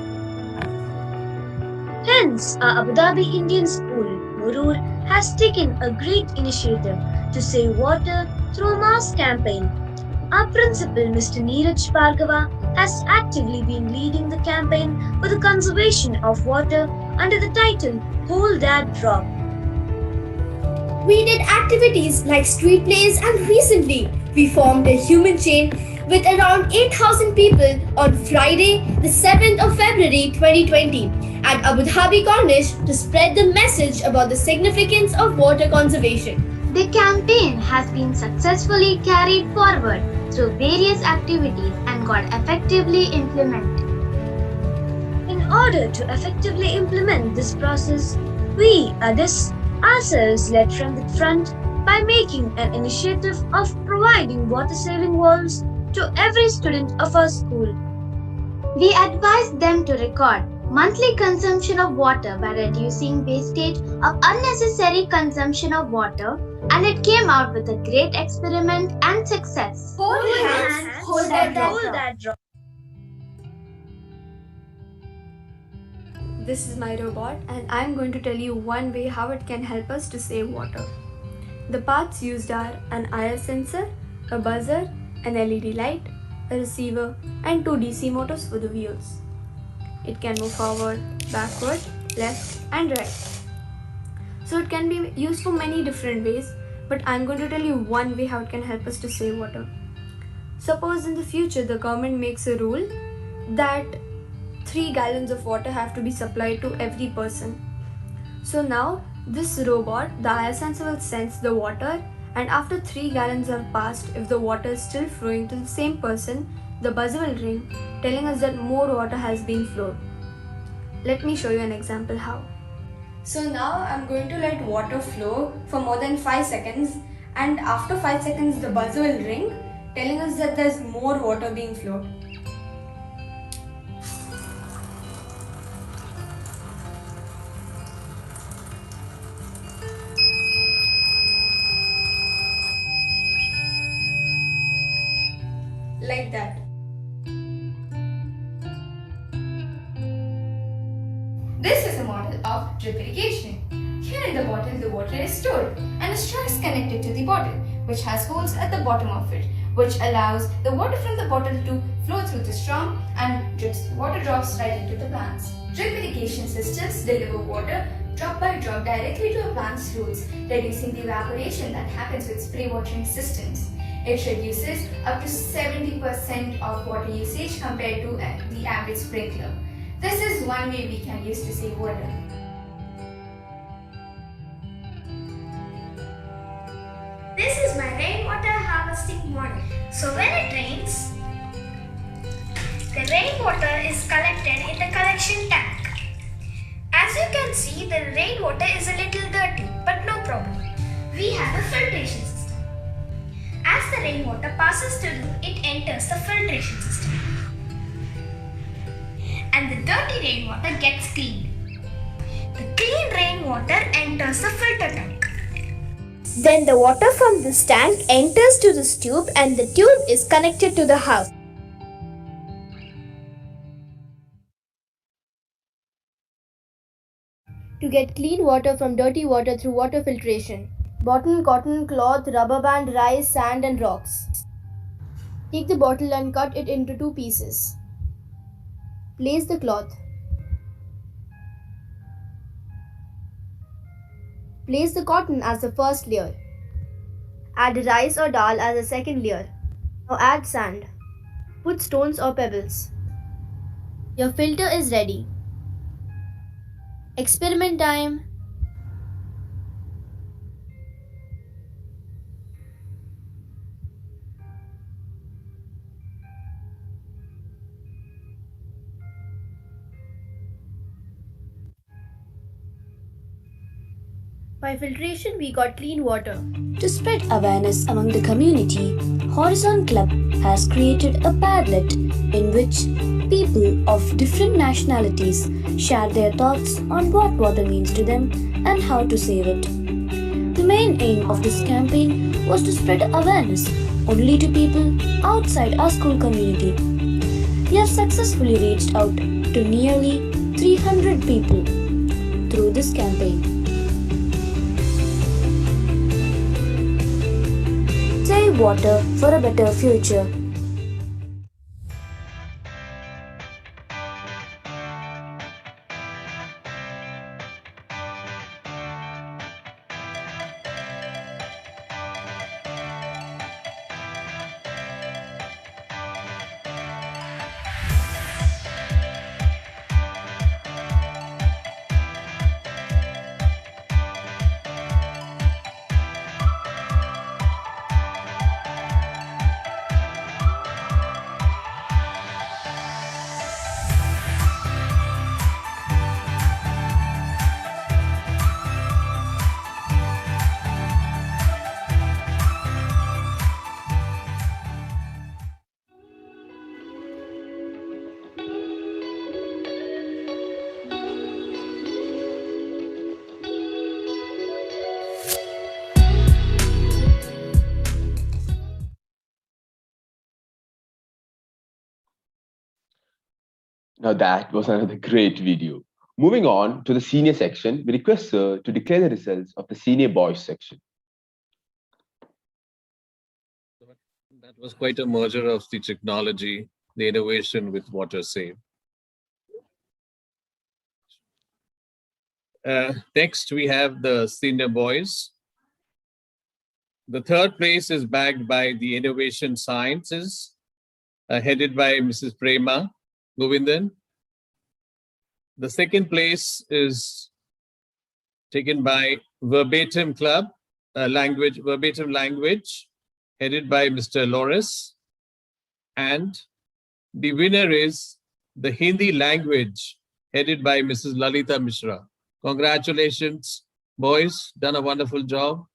Hence, our Abu Dhabi Indian school, Muroor, has taken a great initiative to save water through a mass campaign. Our principal, Mr. Neeraj Bhargava, has actively been leading the campaign for the conservation of water under the title Hold That Drop.
We did activities like street plays, and recently we formed a human chain with around 8,000 people on Friday, the 7th of February 2020 at Abu Dhabi Corniche to spread the message about the significance of water conservation.
The campaign has been successfully carried forward through various activities and got effectively implemented.
In order to effectively implement this process, we ourselves led from the front by making an initiative of providing water-saving walls to every student of our school.
We advised them to record monthly consumption of water by reducing wastage of unnecessary consumption of water, and it came out with a great experiment and success.
Hold hands, hold that drop.
This is my robot, and I'm going to tell you one way how it can help us to save water. The parts used are an IR sensor, a buzzer, an LED light, a receiver, and 2 DC motors for the wheels. It can move forward, backward, left, and right. So it can be used for many different ways, but I'm going to tell you one way how it can help us to save water. Suppose in the future the government makes a rule that 3 gallons of water have to be supplied to every person. So now this robot, the IR sensor, will sense the water, and after 3 gallons are passed, if the water is still flowing to the same person, the buzzer will ring, telling us that more water has been flowed. Let me show you an example how. So now I'm going to let water flow for more than 5 seconds, and after 5 seconds the buzzer will ring,
telling us that there's more water being flowed. Like that.
This is a model of drip irrigation. Here in the bottle, the water is stored and a straw is connected to the bottle, which has holes at the bottom of it, which allows the water from the bottle to flow through the straw and water drops right into the plants. Drip irrigation systems deliver water drop by drop directly to a plant's roots, reducing the evaporation that happens with spray watering systems. It reduces up to 70% of water usage compared to the average sprinkler. This is one way we can use to save water.
This is my rainwater harvesting model. So when it rains, the rainwater is collected in the collection tank. As you can see, the rainwater is a little dirty, but no problem. We have a filtration system. As the rainwater passes through, it enters the filtration system. And the dirty rainwater gets cleaned. The clean rainwater enters the filter tank.
Then the water from this tank enters to this tube and the tube is connected to the house. To get clean water from dirty water through water filtration. Bottle, cotton, cloth, rubber band, rice, sand and rocks. Take the bottle and cut it into 2 pieces. Place the cloth. Place the cotton as the first layer. Add rice or dal as the second layer. Now add sand. Put stones or pebbles. Your filter is ready. Experiment time. By filtration, we got clean water.
To spread awareness among the community, Horizon Club has created a Padlet in which people of different nationalities share their thoughts on what water means to them and how to save it. The main aim of this campaign was to spread awareness only to people outside our school community. We have successfully reached out to nearly 300 people through this campaign. Save water for a better future.
Now that was another great video. Moving on to the senior section, we request Sir to declare the results of the senior boys section.
That was quite a merger of the technology, the innovation with water save. Next, we have the senior boys. The third place is bagged by the Innovation Sciences, headed by Mrs. Prema Govindan. The second place is taken by Verbatim Club, Verbatim Language, headed by Mr. Loris. And the winner is the Hindi language, headed by Mrs. Lalita Mishra. Congratulations, boys, done a wonderful job.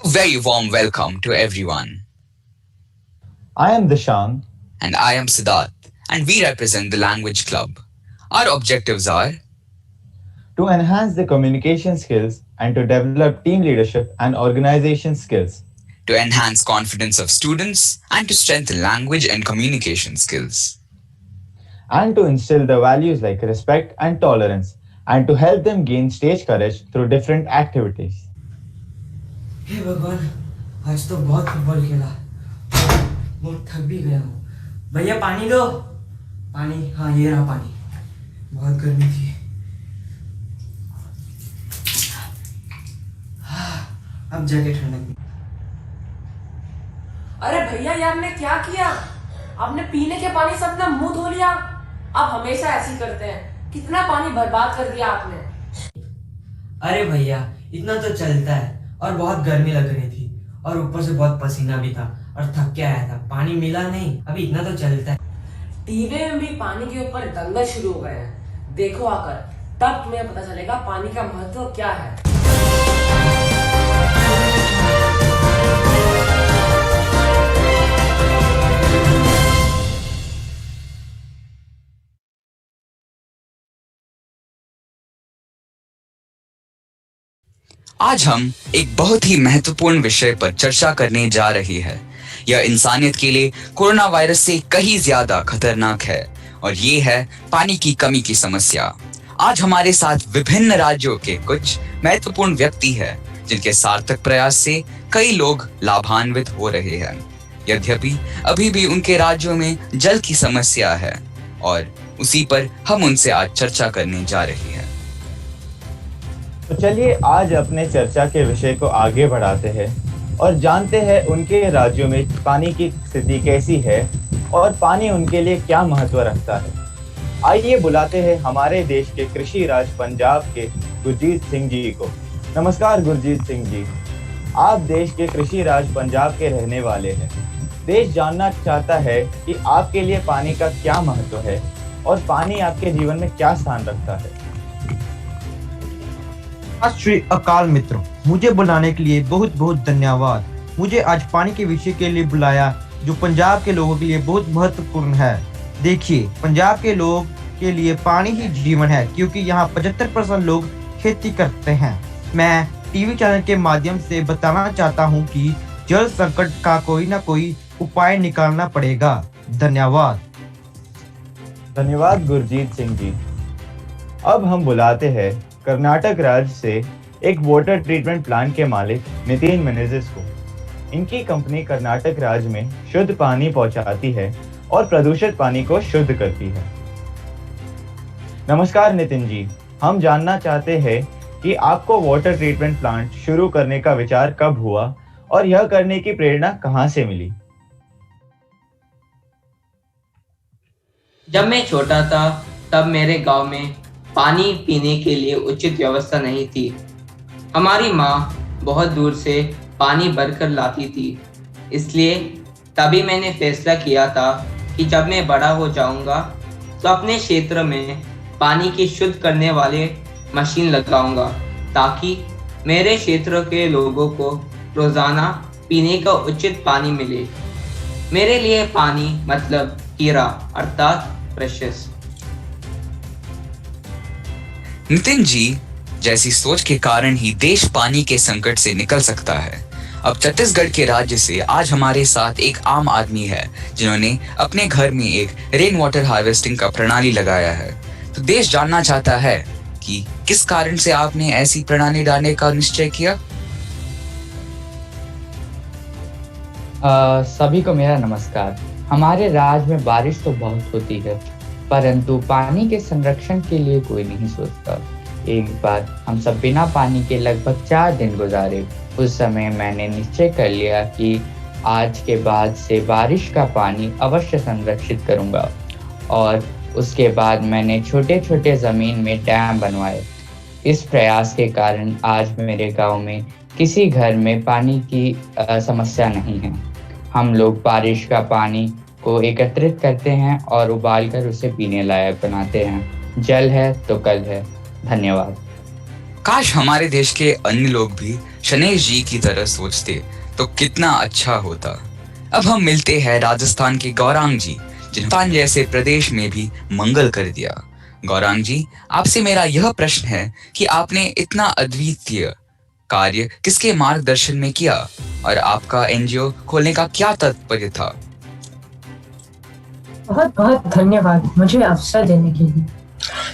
A very warm welcome to everyone.
I am Dishang.
And I am Siddharth, and we represent the Language Club. Our objectives are
to enhance the communication skills and to develop team leadership and organization skills,
to enhance confidence of students and to strengthen language and communication skills,
and to instill the values like respect and tolerance, and to help them gain stage courage through different activities.
हे भगवान, आज तो बहुत football खेला, बहुत थक भी गया हूँ। भैया पानी दो। पानी, हाँ ये रहा पानी। बहुत गर्मी थी। अब जाके ठंडक।
अरे भैया ये आपने क्या किया? आपने पीने के पानी से अपना मुंह धो लिया। आप हमेशा ऐसे करते हैं। कितना पानी बर्बाद कर दिया आपने।
अरे भैया इतना तो चलता है, और बहुत गर्मी लग रही थी और ऊपर से बहुत पसीना भी था और थक के आया था। पानी मिला नहीं, अभी इतना तो चलता है।
टीवी में भी पानी के ऊपर दंगल शुरू हो गए हैं। देखो आकर, तब तुम्हें पता चलेगा पानी का महत्व क्या है।
आज हम एक बहुत ही महत्वपूर्ण विषय पर चर्चा करने जा रहे हैं। यह इंसानियत के लिए कोरोना वायरस से कहीं ज्यादा खतरनाक है और ये है पानी की कमी की समस्या। आज हमारे साथ विभिन्न राज्यों के कुछ महत्वपूर्ण व्यक्ति हैं जिनके सार्थक प्रयास से कई लोग लाभान्वित हो रहे हैं। यद्यपि अभी भी उनके राज्यों में जल की समस्या है और उसी पर हम उनसे आज चर्चा करने जा रहे हैं।
तो चलिए आज अपने चर्चा के विषय को आगे बढ़ाते हैं और जानते हैं उनके राज्यों में पानी की स्थिति कैसी है और पानी उनके लिए क्या महत्व रखता है। आइए बुलाते हैं हमारे देश के कृषि राज्य पंजाब के गुरजीत सिंह जी को। नमस्कार गुरजीत सिंह जी, आप देश के कृषि राज्य पंजाब के रहने वाले हैं। देश जानना चाहता है कि आपके लिए पानी का क्या महत्व है और पानी आपके जीवन में क्या स्थान रखता है।
श्री अकाल मित्रों, मुझे बुलाने के लिए बहुत बहुत धन्यवाद। मुझे आज पानी के विषय के लिए बुलाया जो पंजाब के लोगों के लिए बहुत महत्वपूर्ण है। देखिए, पंजाब के लोगों के लिए पानी ही जीवन है क्योंकि यहाँ 75% लोग खेती करते हैं। मैं टीवी चैनल के माध्यम से बताना चाहता हूँ कि जल संकट का कोई ना कोई उपाय निकालना पड़ेगा। धन्यवाद।
धन्यवाद गुरजीत सिंह जी। अब हम बुलाते हैं कर्नाटक राज्य से एक वाटर ट्रीटमेंट प्लांट के मालिक नितिन मेनेजिस को। इनकी कंपनी कर्नाटक राज्य में शुद्ध पानी पहुंचाती है और प्रदूषित पानी को शुद्ध करती है। नमस्कार नितिन जी, हम जानना चाहते हैं कि आपको वाटर ट्रीटमेंट प्लांट शुरू करने का विचार कब हुआ और यह करने की प्रेरणा कहां से मिली।
जब मैं छोटा था तब मेरे गांव में पानी पीने के लिए उचित व्यवस्था नहीं थी। हमारी माँ बहुत दूर से पानी भरकर लाती थी, इसलिए तभी मैंने फैसला किया था कि जब मैं बड़ा हो जाऊंगा तो अपने क्षेत्र में पानी की शुद्ध करने वाले मशीन लगाऊंगा ताकि मेरे क्षेत्र के लोगों को रोजाना पीने का उचित पानी मिले। मेरे लिए पानी मतलब हीरा अर्थात प्रेशियस।
नितिन जी जैसी सोच के कारण ही देश पानी के संकट से निकल सकता है। अब छत्तीसगढ़ के राज्य से आज हमारे साथ एक आम आदमी है जिन्होंने अपने घर में एक रेन वाटर हार्वेस्टिंग का प्रणाली लगाया है। तो देश जानना चाहता है कि किस कारण से आपने ऐसी प्रणाली डालने का निश्चय किया।
सभी को मेरा नमस्कार। हमारे राज्य में बारिश तो बहुत होती है परंतु पानी के संरक्षण के लिए कोई नहीं सोचता। एक बार हम सब बिना पानी के लगभग 4 दिन गुजारे। उस समय मैंने निश्चय कर लिया कि आज के बाद से बारिश का पानी अवश्य संरक्षित करूंगा और उसके बाद मैंने छोटे छोटे जमीन में डैम बनवाए। इस प्रयास के कारण आज मेरे गांव में किसी घर में पानी की समस्या नहीं है। हम लोग बारिश का पानी को एकत्रित करते हैं और उबालकर उसे पीने लायक बनाते हैं। जल है तो कल है। धन्यवाद।
काश हमारे देश के अन्य लोग भी शनेश जी की तरह सोचते तो कितना अच्छा होता। अब हम मिलते हैं राजस्थान के गौरांग जी, जिन्होंने राजस्थान जैसे प्रदेश में भी मंगल कर दिया। गौरांग जी, आपसे मेरा यह प्रश्न है कि आपने इतना अद्वितीय कार्य किसके मार्गदर्शन में किया और आपका एनजीओ खोलने का क्या तात्पर्य था?
बहुत बहुत धन्यवाद मुझे अवसर देने के लिए।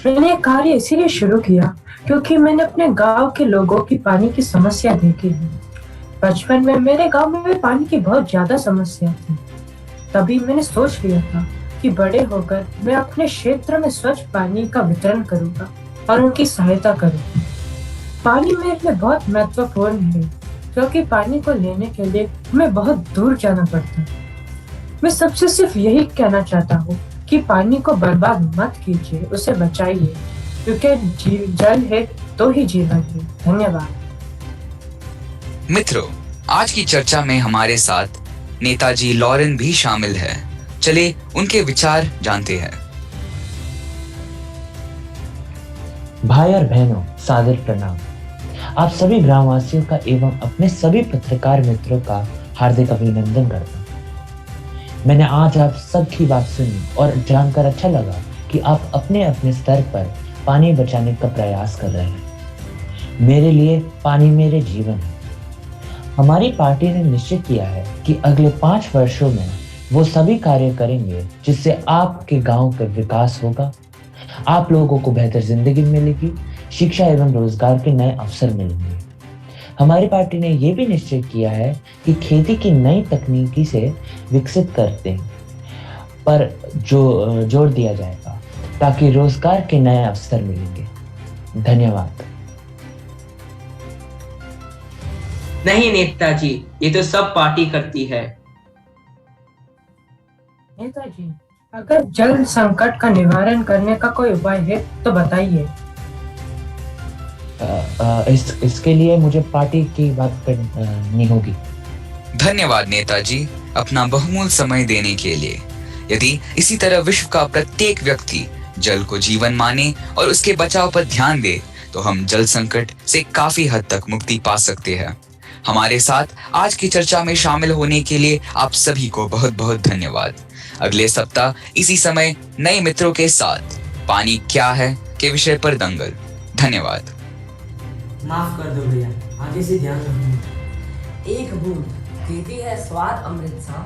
मैंने ये कार्य इसीलिए शुरू किया क्योंकि मैंने अपने गांव के लोगों की पानी की समस्या देखी है। बचपन में मेरे गांव में पानी की बहुत ज्यादा समस्या थी। तभी मैंने सोच लिया था कि बड़े होकर मैं अपने क्षेत्र में स्वच्छ पानी का वितरण करूंगा और उनकी सहायता करूंगा। पानी मेरे लिए बहुत महत्वपूर्ण है क्योंकि पानी को लेने के लिए हमें बहुत दूर जाना पड़ता है। मैं सबसे सिर्फ यही कहना चाहता हूँ कि पानी को बर्बाद मत कीजिए, उसे बचाइए, क्योंकि जल है तो ही जीवन है। धन्यवाद।
मित्रों, आज की चर्चा में हमारे साथ नेताजी लॉरेन भी शामिल है। चले उनके विचार जानते हैं।
भाई और बहनों, सादर प्रणाम। आप सभी ग्रामवासियों का एवं अपने सभी पत्रकार मित्रों का हार्दिक अभिनंदन करता हूं। मैंने आज आप सबकी बात सुनी और जानकर अच्छा लगा कि आप अपने अपने स्तर पर पानी बचाने का प्रयास कर रहे हैं। मेरे लिए पानी मेरे जीवन है। हमारी पार्टी ने निश्चित किया है कि अगले 5 वर्षों में वो सभी कार्य करेंगे जिससे आपके गांव का विकास होगा, आप लोगों को बेहतर जिंदगी मिलेगी, शिक्षा एवं रोजगार के नए अवसर मिलेंगे। हमारी पार्टी ने यह भी निश्चय किया है कि खेती की नई तकनीकी से विकसित करते हैं पर जोर दिया जाएगा ताकि रोजगार के नए अवसर मिलेंगे। धन्यवाद।
नहीं नेताजी, ये तो सब पार्टी करती है।
नेताजी, अगर जल संकट का निवारण करने का कोई उपाय है तो बताइए।
इसके लिए मुझे पार्टी की बात करनी होगी।
धन्यवाद नेताजी, अपना बहुमूल्य समय देने के लिए। यदि इसी तरह विश्व का प्रत्येक व्यक्ति जल को जीवन माने और उसके बचाव पर ध्यान दे तो हम जल संकट से काफी हद तक मुक्ति पा सकते हैं। हमारे साथ आज की चर्चा में शामिल होने के लिए आप सभी को बहुत बहुत धन्यवाद। अगले सप्ताह इसी समय नए मित्रों के साथ पानी क्या है के विषय पर दंगल। धन्यवाद।
माफ कर दो भैया, आगे से ध्यान रखूंगा।
एक बूंद देती है स्वाद अमृत सा,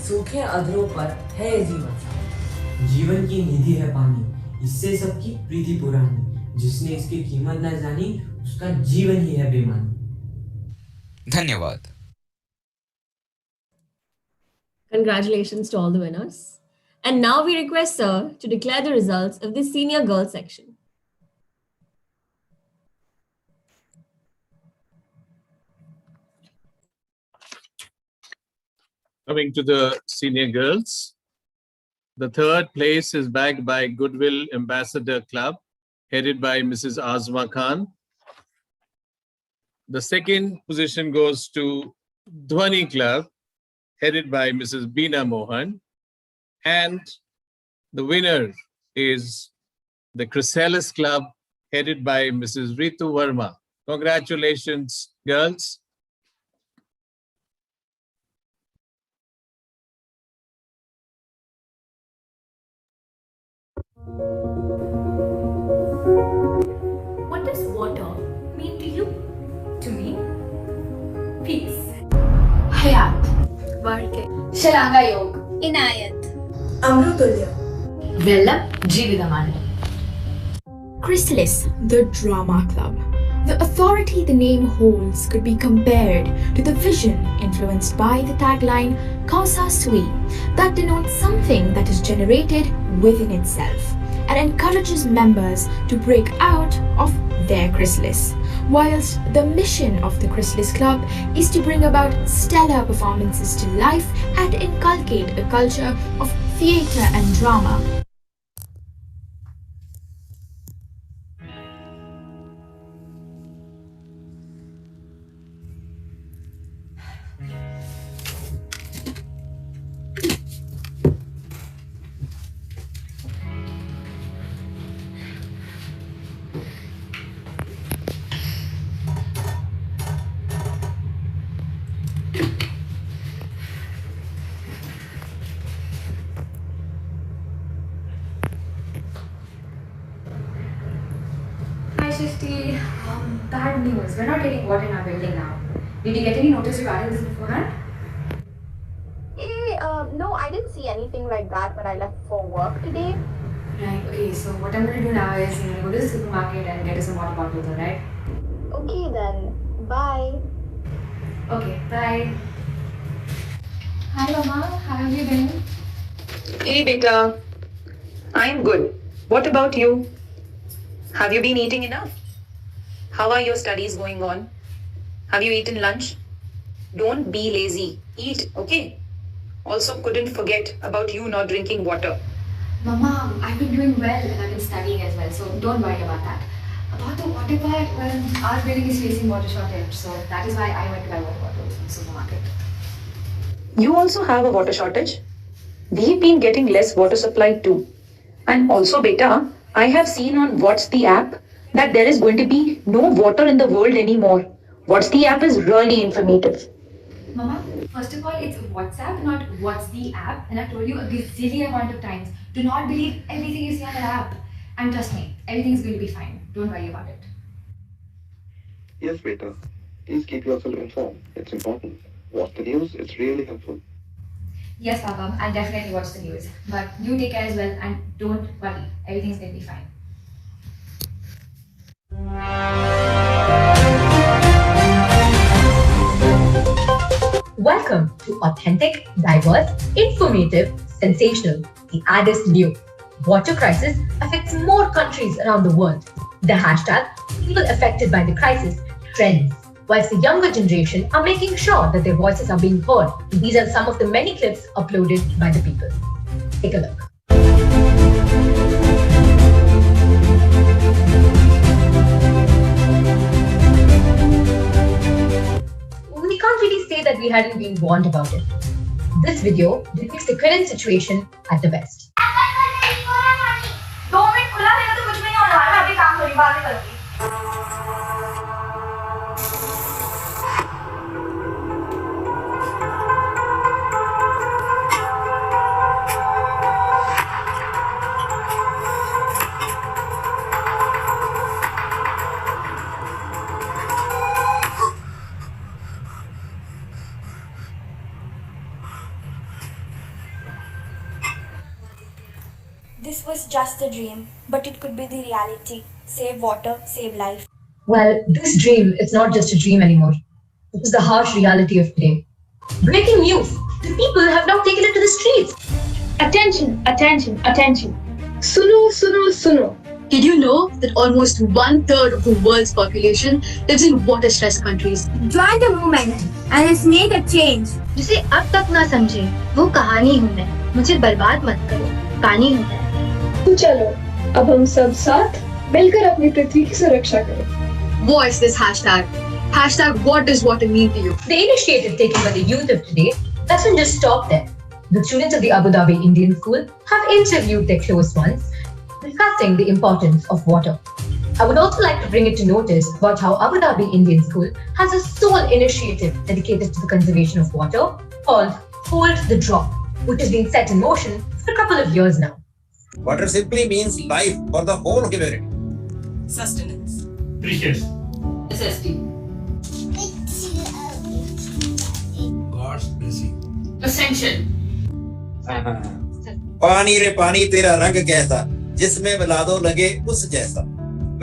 सूखे अधरों पर है जीवन सा।
जीवन की निधि है पानी, इससे सबकी प्रीति पुरानी। जिसने इसकी कीमत न जानी उसका जीवन ही है बेमानी।
धन्यवाद।
Congratulations to all the winners. And now we request Sir to declare the results of the senior girls section.
Coming to the senior girls, the third place is bagged by Goodwill Ambassador Club, headed by Mrs. Azma Khan. The second position goes to Dhwani Club, headed by Mrs. Beena Mohan. And the winner is the Chrysalis Club, headed by Mrs. Ritu Verma. Congratulations, girls.
What does water mean to you? To me? Peace. Hayat. Varke. Sharanga Yog. Inayat. Amrutulya. Vella Jividamani. Chrysalis, the drama club. The authority the name holds could be compared to the vision influenced by the tagline Kausa Sui, that denotes something that is generated within itself and encourages members to break out of their chrysalis. Whilst the mission of the Chrysalis Club is to bring about stellar performances to life and inculcate a culture of theatre and drama.
Shishti, bad news. We're not getting water in our building now. Did you get any notice regarding this beforehand?
No, I didn't see anything like that when I left for work today.
Right, okay, so what I'm going to do now is go to the supermarket and get us some water bottles, alright?
Okay then, bye.
Okay, bye. Hi Mama, how have you been?
Hey beta, I'm good. What about you? Have you been eating enough? How are your studies going on? Have you eaten lunch? Don't be lazy. Eat, okay? Also couldn't forget about you not drinking water.
Mama, I've been doing well and I've been studying as well, so don't worry about that. About the water part, well, our building is facing water shortage, so that is why I went to buy water bottles from the supermarket.
You also have a water shortage? We've been getting less water supply too. And also beta, I have seen on What's the App that there is going to be no water in the world anymore. What's the App is really informative.
Mama, first of all, it's WhatsApp, not What's the App, and I've told you a gazillion amount of times. Do not believe everything you see on the app. And trust me, everything's going to be fine. Don't worry about it.
Yes, beta. Please keep yourself informed. It's important. Watch the news. It's really helpful.
Yes, Papa, I'll definitely watch the news. But you take care as well and don't worry. Everything's going to be fine.
Welcome to authentic, diverse, informative, sensational, the Addis New. Water crisis affects more countries around the world. The hashtag people affected by the crisis trends, whilst the younger generation are making sure that their voices are being heard. These are some of the many clips uploaded by the people. Take a look. We can't really say that we hadn't been warned about it. This video depicts the current situation at the best.
2 minute खुला रहेगा तो कुछ भी नहीं होने वाला, मैं अभी काम करूंगी, बाद में करूंगी। This was just a dream, but it could be the reality. Save water, save life.
Well, this dream is not just a dream anymore. It is the harsh reality of today. Breaking news! The people have now taken it to the streets.
Attention, attention, attention. Suno, suno, suno. Did you know that almost 1/3 of the world's population lives in water-stressed countries?
Join the movement and let's make a change.
जिसे अब तक ना समझे, वो कहानी हूँ मैं। मुझे बर्बाद मत करो, पानी हूँ मैं। तो चलो, अब हम सब साथ मिलकर अपनी पृथ्वी की सुरक्षा करें। Voice this hashtag. Hashtag what does water mean to you?
The initiative taken by the youth of today doesn't just stop there. The students of the Abu Dhabi Indian School have interviewed their close ones, discussing the importance of water. I would also like to bring it to notice about how Abu Dhabi Indian School has a sole initiative dedicated to the conservation of water called Hold the Drop, which has been set in motion for a couple of years now.
Water simply means life for the whole humanity.
Sustenance.
Precious.
Necessity.
God's blessing.
Essential.
पानी रे पानी तेरा रंग कैसा, जिसमें मिला दो लगे उस जैसा।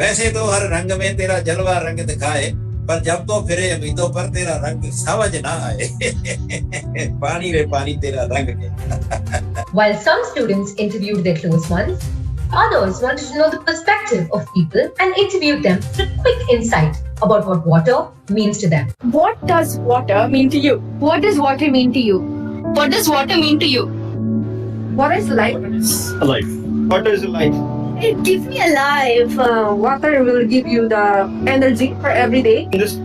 वैसे तो हर रंग में तेरा जलवा रंग दिखाए, पर जब तो फिरे उम्मीदों पर तेरा रंग समझ ना आए। पानी रे पानी तेरा रंग कैसा।
While some students interviewed their close ones, others wanted to know the perspective of people and interviewed them for a quick insight about what water means to them.
What does water mean to you? What does water mean to you? What does water mean to you?
What is life?
Life. Water is life.
It gives me a life. Water will give you the energy for every day.
In this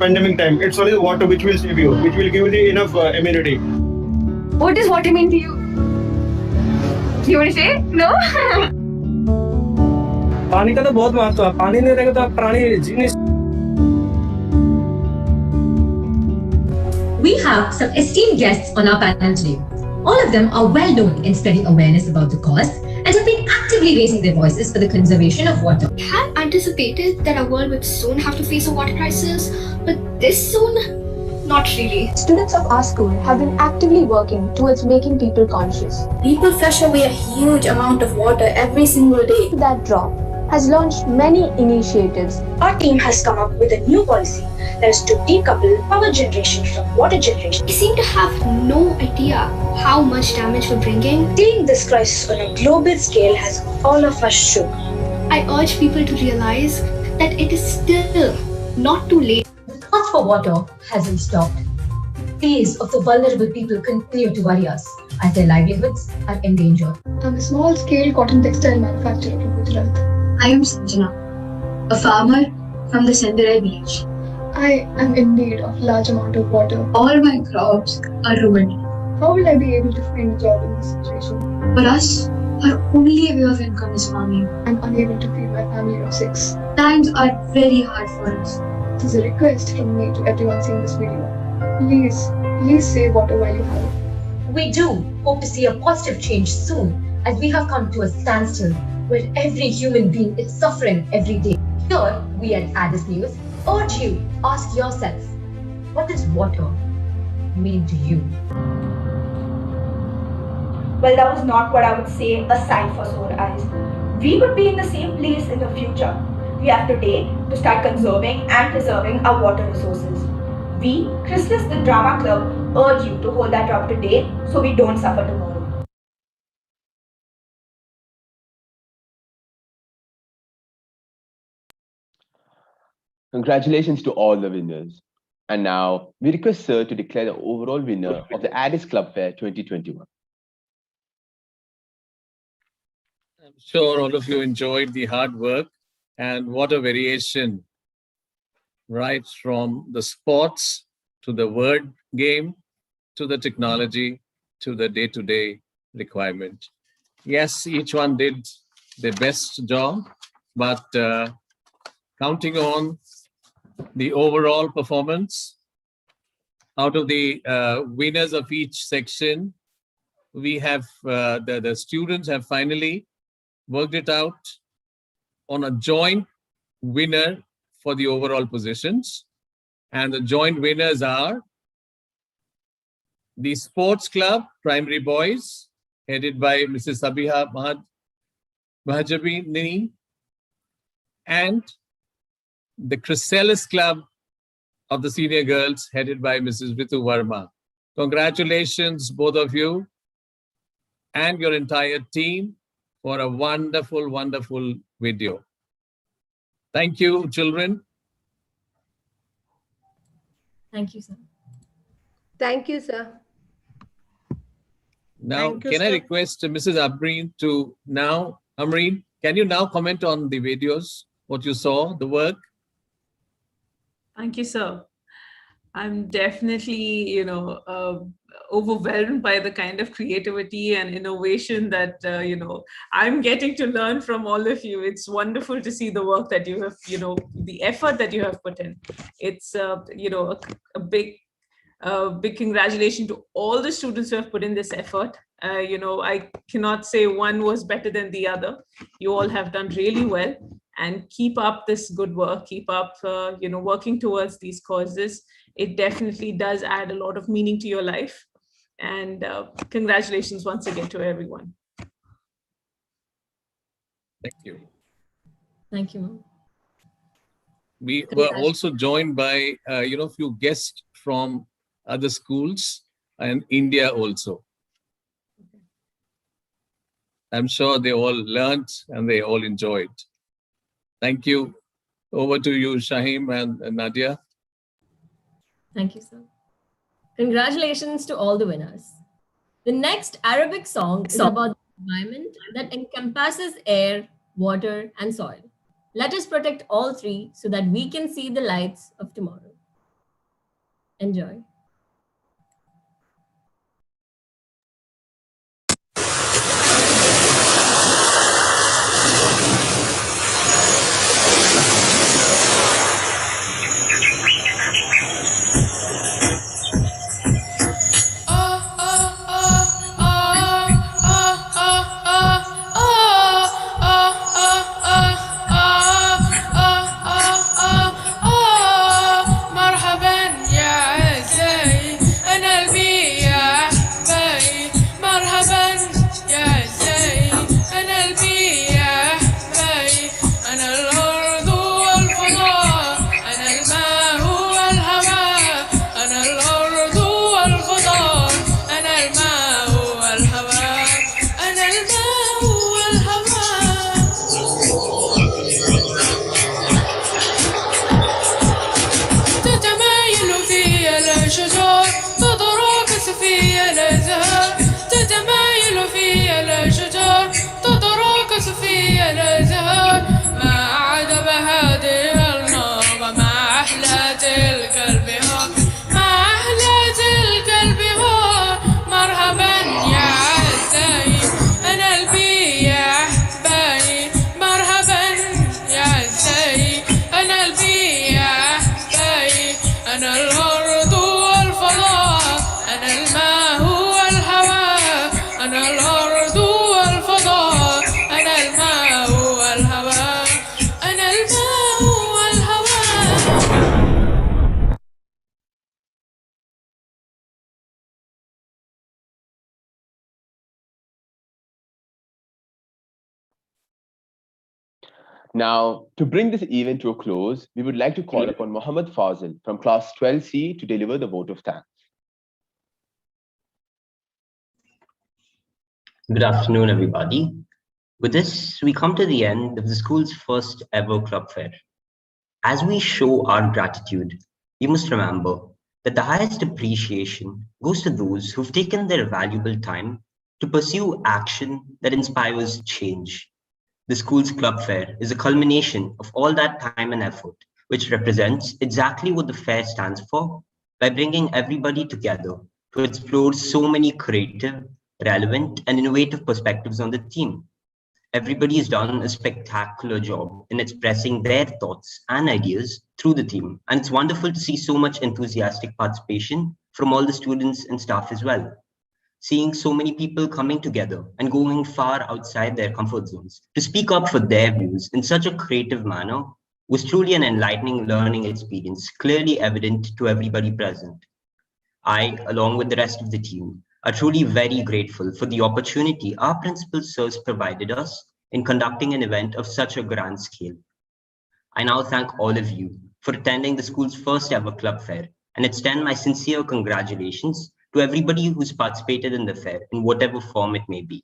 pandemic time, it's only the water which will save you, which will give you enough immunity.
What does water mean to you? You want to say? No?
पानी का तो बहुत महत्व है। पानी नहीं रहेगा तो आप प्राणी जी नहीं।
We have some esteemed guests on our panel today. All of them are well known in spreading awareness about the cause and have been actively proudly raising their voices for the conservation of water.
We had anticipated that our world would soon have to face a water crisis, but this soon? Not really.
Students of our school have been actively working towards making people conscious.
People flush away a huge amount of water every single day.
That drop has launched many initiatives.
Our team has come up with a new policy that is to decouple power generation from water generation. We seem to have no idea how much damage we're bringing. Dealing this crisis on a global scale has all of us shook. I urge people to realize that it is still not too late.
The thirst for water hasn't stopped. Pleas of the vulnerable people continue to worry us as their livelihoods are endangered.
I'm a small-scale cotton textile manufacturer from Gujarat.
I am Sanjana, a farmer from the Sendirai village.
I am in need of large amount of water.
All my crops are ruined.
How will I be able to find a job in this situation?
For us, our only way of income is farming.
I'm unable to feed my family of 6.
Times are very hard for us.
This is a request from me to everyone seeing this video. Please save water while you have it.
We do hope to see a positive change soon, as we have come to a standstill where every human being is suffering every day. Here, we at Addis News urge you to ask yourself, what does water mean to you?
Well, that was not what I would say a sight for sore eyes. We could be in the same place in the future. We have today to start conserving and preserving our water resources. We, Chrysalis the Drama Club, urge you to hold that job today so we don't suffer tomorrow.
Congratulations to all the winners. And now we request Sir to declare the overall winner of the Addis Club Fair 2021.
I'm sure all of you enjoyed the hard work, and what a variation, right from the sports to the word game to the technology to the day-to-day requirement. Yes, each one did their best job, but counting on the overall performance, out of the winners of each section, we have the students have finally worked it out on a joint winner for the overall positions. And the joint winners are the Sports Club Primary Boys, headed by Mrs. Sabiha Mahajabini, and the Chrysalis Club of the Senior Girls, headed by Mrs. Ritu Verma. Congratulations, both of you and your entire team, for a wonderful, wonderful video. Thank you, children.
Thank you, sir.
Thank you, sir.
Now,
Thank you,
can I
sir.
request Mrs. Amreen to now, Amreen, can you now comment on the videos, what you saw, the work?
Thank you, sir. I'm definitely, overwhelmed by the kind of creativity and innovation that, I'm getting to learn from all of you. It's wonderful to see the work that you have, the effort that you have put in. It's, a big congratulations to all the students who have put in this effort. I cannot say one was better than the other. You all have done really well, and keep up this good work. Keep up, working towards these causes. It definitely does add a lot of meaning to your life. And congratulations once again to everyone.
Thank you.
Thank you, ma'am.
We were also joined by, a few guests from other schools and India also. I'm sure they all learned and they all enjoyed. Thank you. Over to you, Shahim and Nadia.
Thank you, sir. Congratulations to all the winners. The next Arabic song is about the environment that encompasses air, water, and soil. Let us protect all three so that we can see the lights of tomorrow. Enjoy.
Now, to bring this event to a close, we would like to call upon Mohammed Fazil from class 12C to deliver the vote of thanks.
Good afternoon, everybody. With this, we come to the end of the school's first ever club fair. As we show our gratitude, we must remember that the highest appreciation goes to those who've taken their valuable time to pursue action that inspires change. The school's club fair is a culmination of all that time and effort, which represents exactly what the fair stands for by bringing everybody together to explore so many creative, relevant, and innovative perspectives on the theme. Everybody has done a spectacular job in expressing their thoughts and ideas through the theme, and it's wonderful to see so much enthusiastic participation from all the students and staff as well. Seeing so many people coming together and going far outside their comfort zones to speak up for their views in such a creative manner was truly an enlightening learning experience, clearly evident to everybody present. I, along with the rest of the team, are truly very grateful for the opportunity our principal sirs provided us in conducting an event of such a grand scale. I now thank all of you for attending the school's first ever club fair and extend my sincere congratulations to everybody who's participated in the fair in whatever form it may be.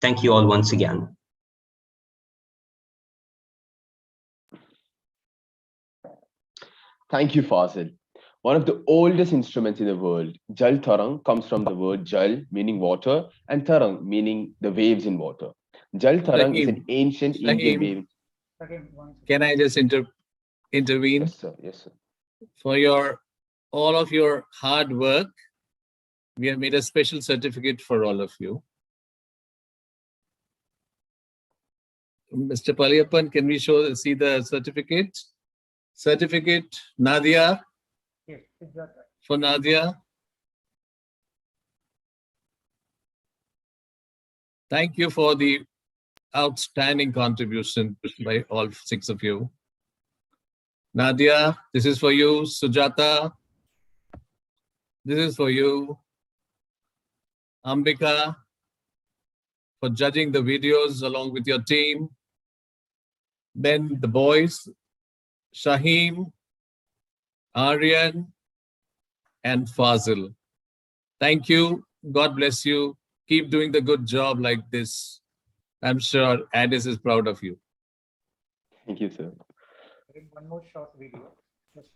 Thank you all once again.
Thank you, Fazil. One of the oldest instruments in the world, Jal Tarang, comes from the word Jal, meaning water, and Tarang, meaning the waves in water. Jal Tarang is an ancient Indian wave.
Can I just intervene?
Yes, sir. Yes, sir.
For all of your hard work, we have made a special certificate for all of you. Mr. Paliyappan, can we see the certificate? Certificate, Nadia.
Yes, exactly.
For Nadia. Thank you for the outstanding contribution by all 6 of you. Nadia, this is for you. Sujata, this is for you. Ambika, for judging the videos along with your team. Then the boys, Shaheem, Aryan, and Fazil. Thank you. God bless you. Keep doing the good job like this. I'm sure Addis is proud of you.
Thank you, sir.
One more short video. Just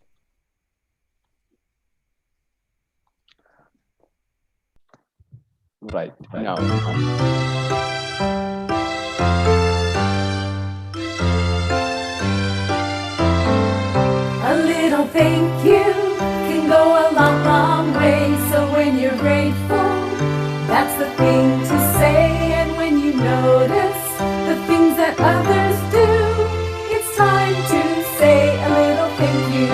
Right, now.
A little thank you can go a long, long way. So when you're grateful, that's the thing to say. And when you notice the things that others do, it's time to say a little thank you.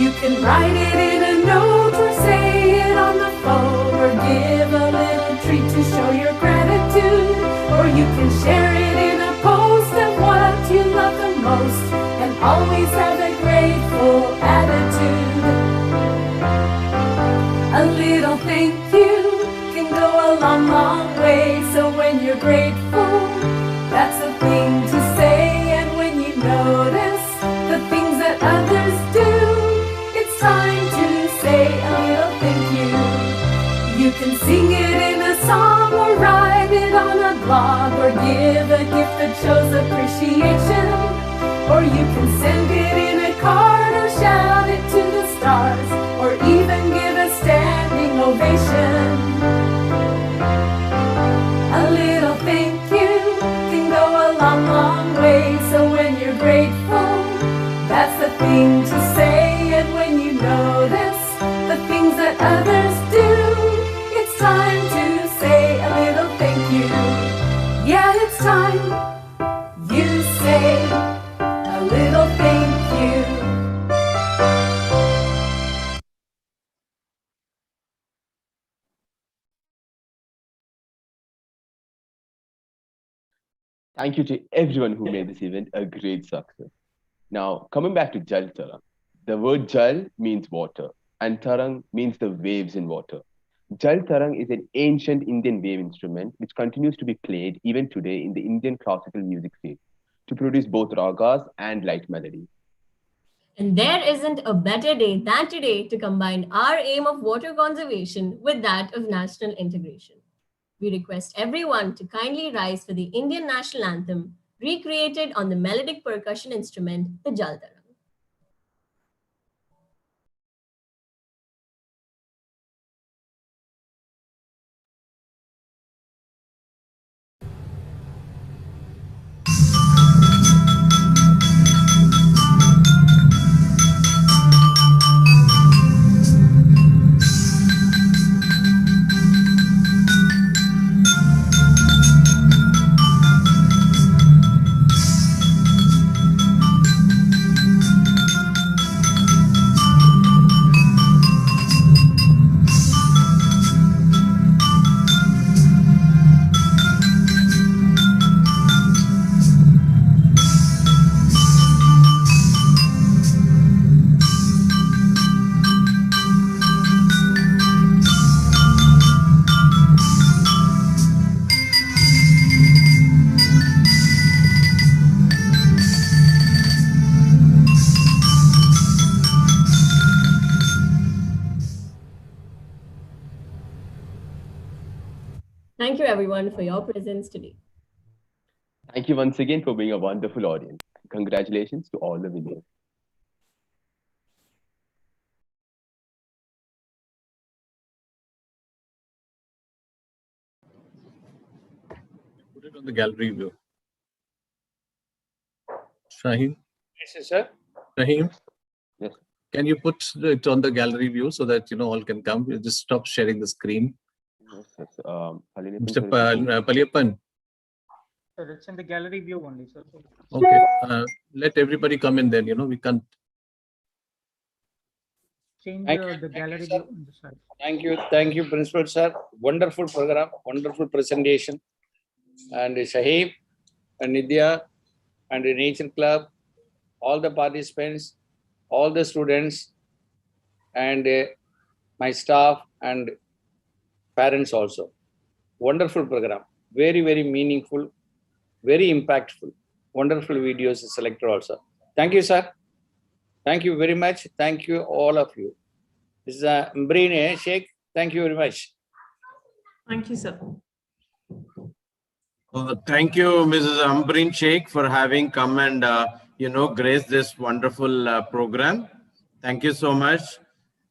You can write it in a note or say it on the phone, or give a little treat to show your gratitude, or you can share it in a post of what you love the most, and always have a grateful attitude. A little thank you can go a long, long way. So when you're grateful, that's the thing to say. And when you notice the things that others do, it's time to say a little thank you. You can sing it in a song, or write it on a blog, or give a gift that shows appreciation, or you can send it in a card, or shout it to the stars, or even give a standing ovation. A little thank you can go a long, long way. So when you're grateful, that's the thing to say. And when you notice the things that others do, it's time to say a little thank you. Yeah, it's time you say a little thank you.
Thank you to everyone who made this event a great success. Now, coming back to Jal Tarang. The word Jal means water, and Tarang means the waves in water. Jal Tarang is an ancient Indian wave instrument which continues to be played even today in the Indian classical music scene. to produce both ragas and light melodies.
And there isn't a better day than today to combine our aim of water conservation with that of national integration. We request everyone to kindly rise for the Indian national anthem, recreated on the melodic percussion instrument, the Jal Tarang. Thank you everyone for your presence today.
Thank you once again for being a wonderful audience. Congratulations to all the winners.
Put it on the gallery view. Shaheen?
Yes, sir.
Shaheen?
Yes.
Can you put it on the gallery view so that all can come? You just stop sharing the screen.
Yes, yes.
Mr. Paliyappan.
Sir, it's in the gallery view only, sir.
Okay. Let everybody come in then, we can't.
Change
Thank you,
the gallery view on the side.
Thank you, Principal Sir. Wonderful program, wonderful presentation. And Shahib and Nidya and the Nature Club, all the participants, all the students, and my staff and parents also. Wonderful program, very, very meaningful, very impactful. Wonderful videos selected also. Thank you, sir. Thank you very much. Thank you, all of you. This is Mbreen Sheikh. Thank you very much.
Thank you, sir.
Thank you, Mrs. Ambreen Sheikh, for having come and, grace this wonderful program. Thank you so much.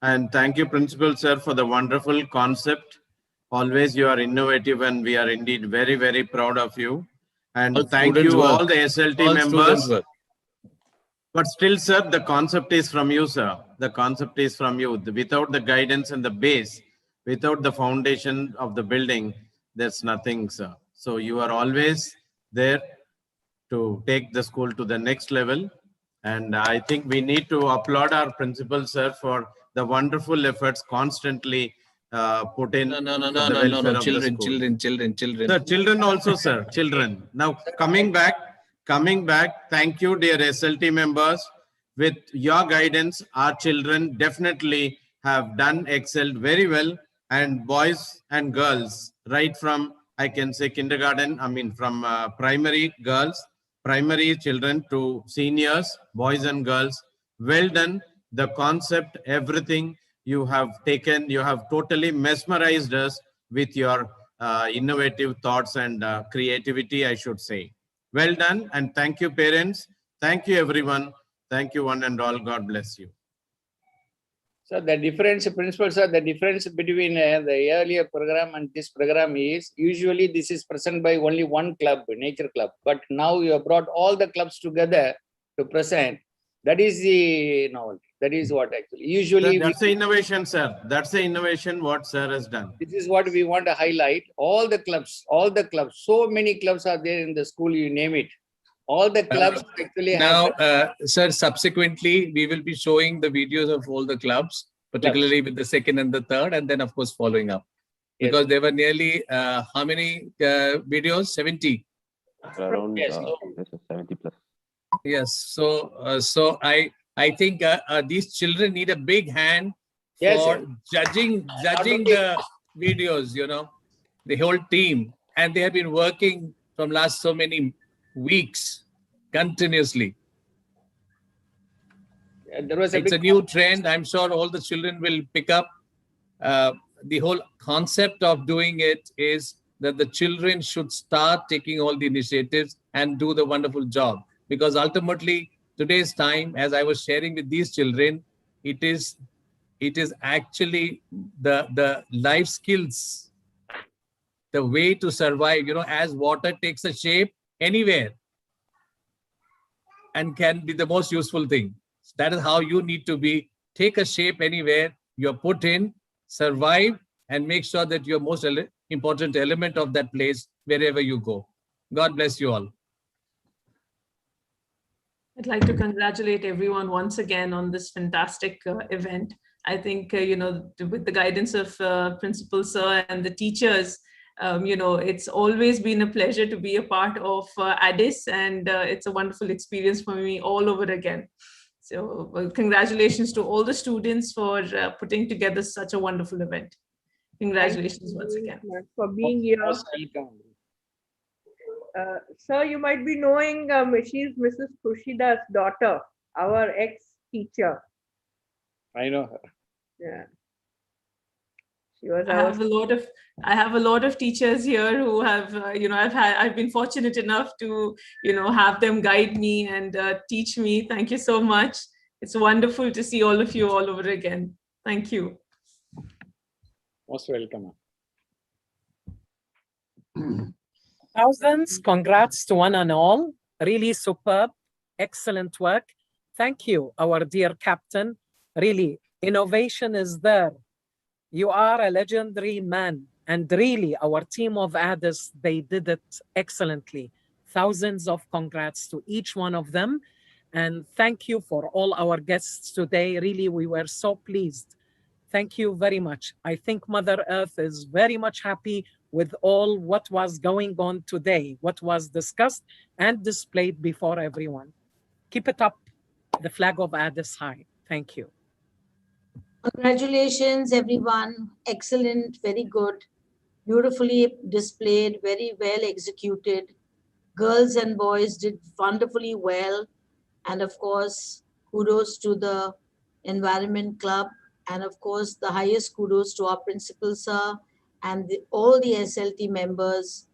And thank you, Principal Sir, for the wonderful concept. Always you are innovative and we are indeed very, very proud of you. And
All
thank
students
you
work.
all the SLT
All
members.
students work.
But still, sir, the concept is from you, sir. The concept is from you. Without the guidance and the base, without the foundation of the building, there's nothing, sir. So you are always there to take the school to the next level. And I think we need to applaud our principal, sir, for the wonderful efforts constantly put in for the welfare of the school.
Children.
Sir, children also, sir, children. Now, coming back, thank you, dear SLT members. With your guidance, our children definitely have done excelled very well. And boys and girls, right from, I can say, kindergarten, from primary girls, primary children to seniors, boys and girls, well done. The concept, everything you have taken, you have totally mesmerized us with your innovative thoughts and creativity, I should say. Well done, and thank you, parents. Thank you, everyone. Thank you, one and all. God bless you.
So the difference, Principal Sir, the difference between the earlier program and this program is usually this is present by only one club, Nature Club. But now you have brought all the clubs together to present. That is the novelty. That is what actually usually.
That's the innovation, sir. That's the innovation what sir has done.
This is what we want to highlight. All the clubs. So many clubs are there in the school. You name it. All the clubs actually
Now,
have.
sir, subsequently, we will be showing the videos of all the clubs, particularly with the second and the third, and then, of course, following up.
Yes.
Because there were nearly, how many videos? 70?
Around
Yes.
70 plus.
Yes. So I think these children need a big hand
Yes,
for
sir.
judging the videos, the whole team. And they have been working from last so many weeks continuously.
There was
It's a new trend. I'm sure all the children will pick up. The whole concept of doing it is that the children should start taking all the initiatives and do the wonderful job. Because ultimately, today's time, as I was sharing with these children, it is actually the life skills, the way to survive, as water takes a shape anywhere and can be the most useful thing. That is how you need to be. Take a shape anywhere, you're put in, survive, and make sure that you're most important element of that place wherever you go. God bless you all.
I'd like to congratulate everyone once again on this fantastic event. I think, with the guidance of Principal Sir and the teachers, it's always been a pleasure to be a part of ADIS, and it's a wonderful experience for me all over again. So congratulations to all the students for putting together such a wonderful event. Congratulations once again.
For being here. Sir, you might be knowing she's Mrs. Khushida's daughter, our ex-teacher.
I know her.
Yeah. She was
I have a lot of teachers here who have, I've been fortunate enough to, have them guide me and teach me. Thank you so much. It's wonderful to see all of you all over again. Thank you.
Most welcome.
Thousands, congrats to one and all. Really superb, excellent work. Thank you, our dear captain. Really, innovation is there. You are a legendary man, and really our team of ADIS, they did it excellently. Thousands of congrats to each one of them. And thank you for all our guests today. Really, we were so pleased. Thank you very much. I think Mother Earth is very much happy with all what was going on today, what was discussed and displayed before everyone. Keep it up, the flag of ADIS high. Thank you.
Congratulations, everyone. Excellent, very good, beautifully displayed, very well executed. Girls and boys did wonderfully well. And of course, kudos to the Environment Club. And of course, the highest kudos to our principal, sir, and all the SLT members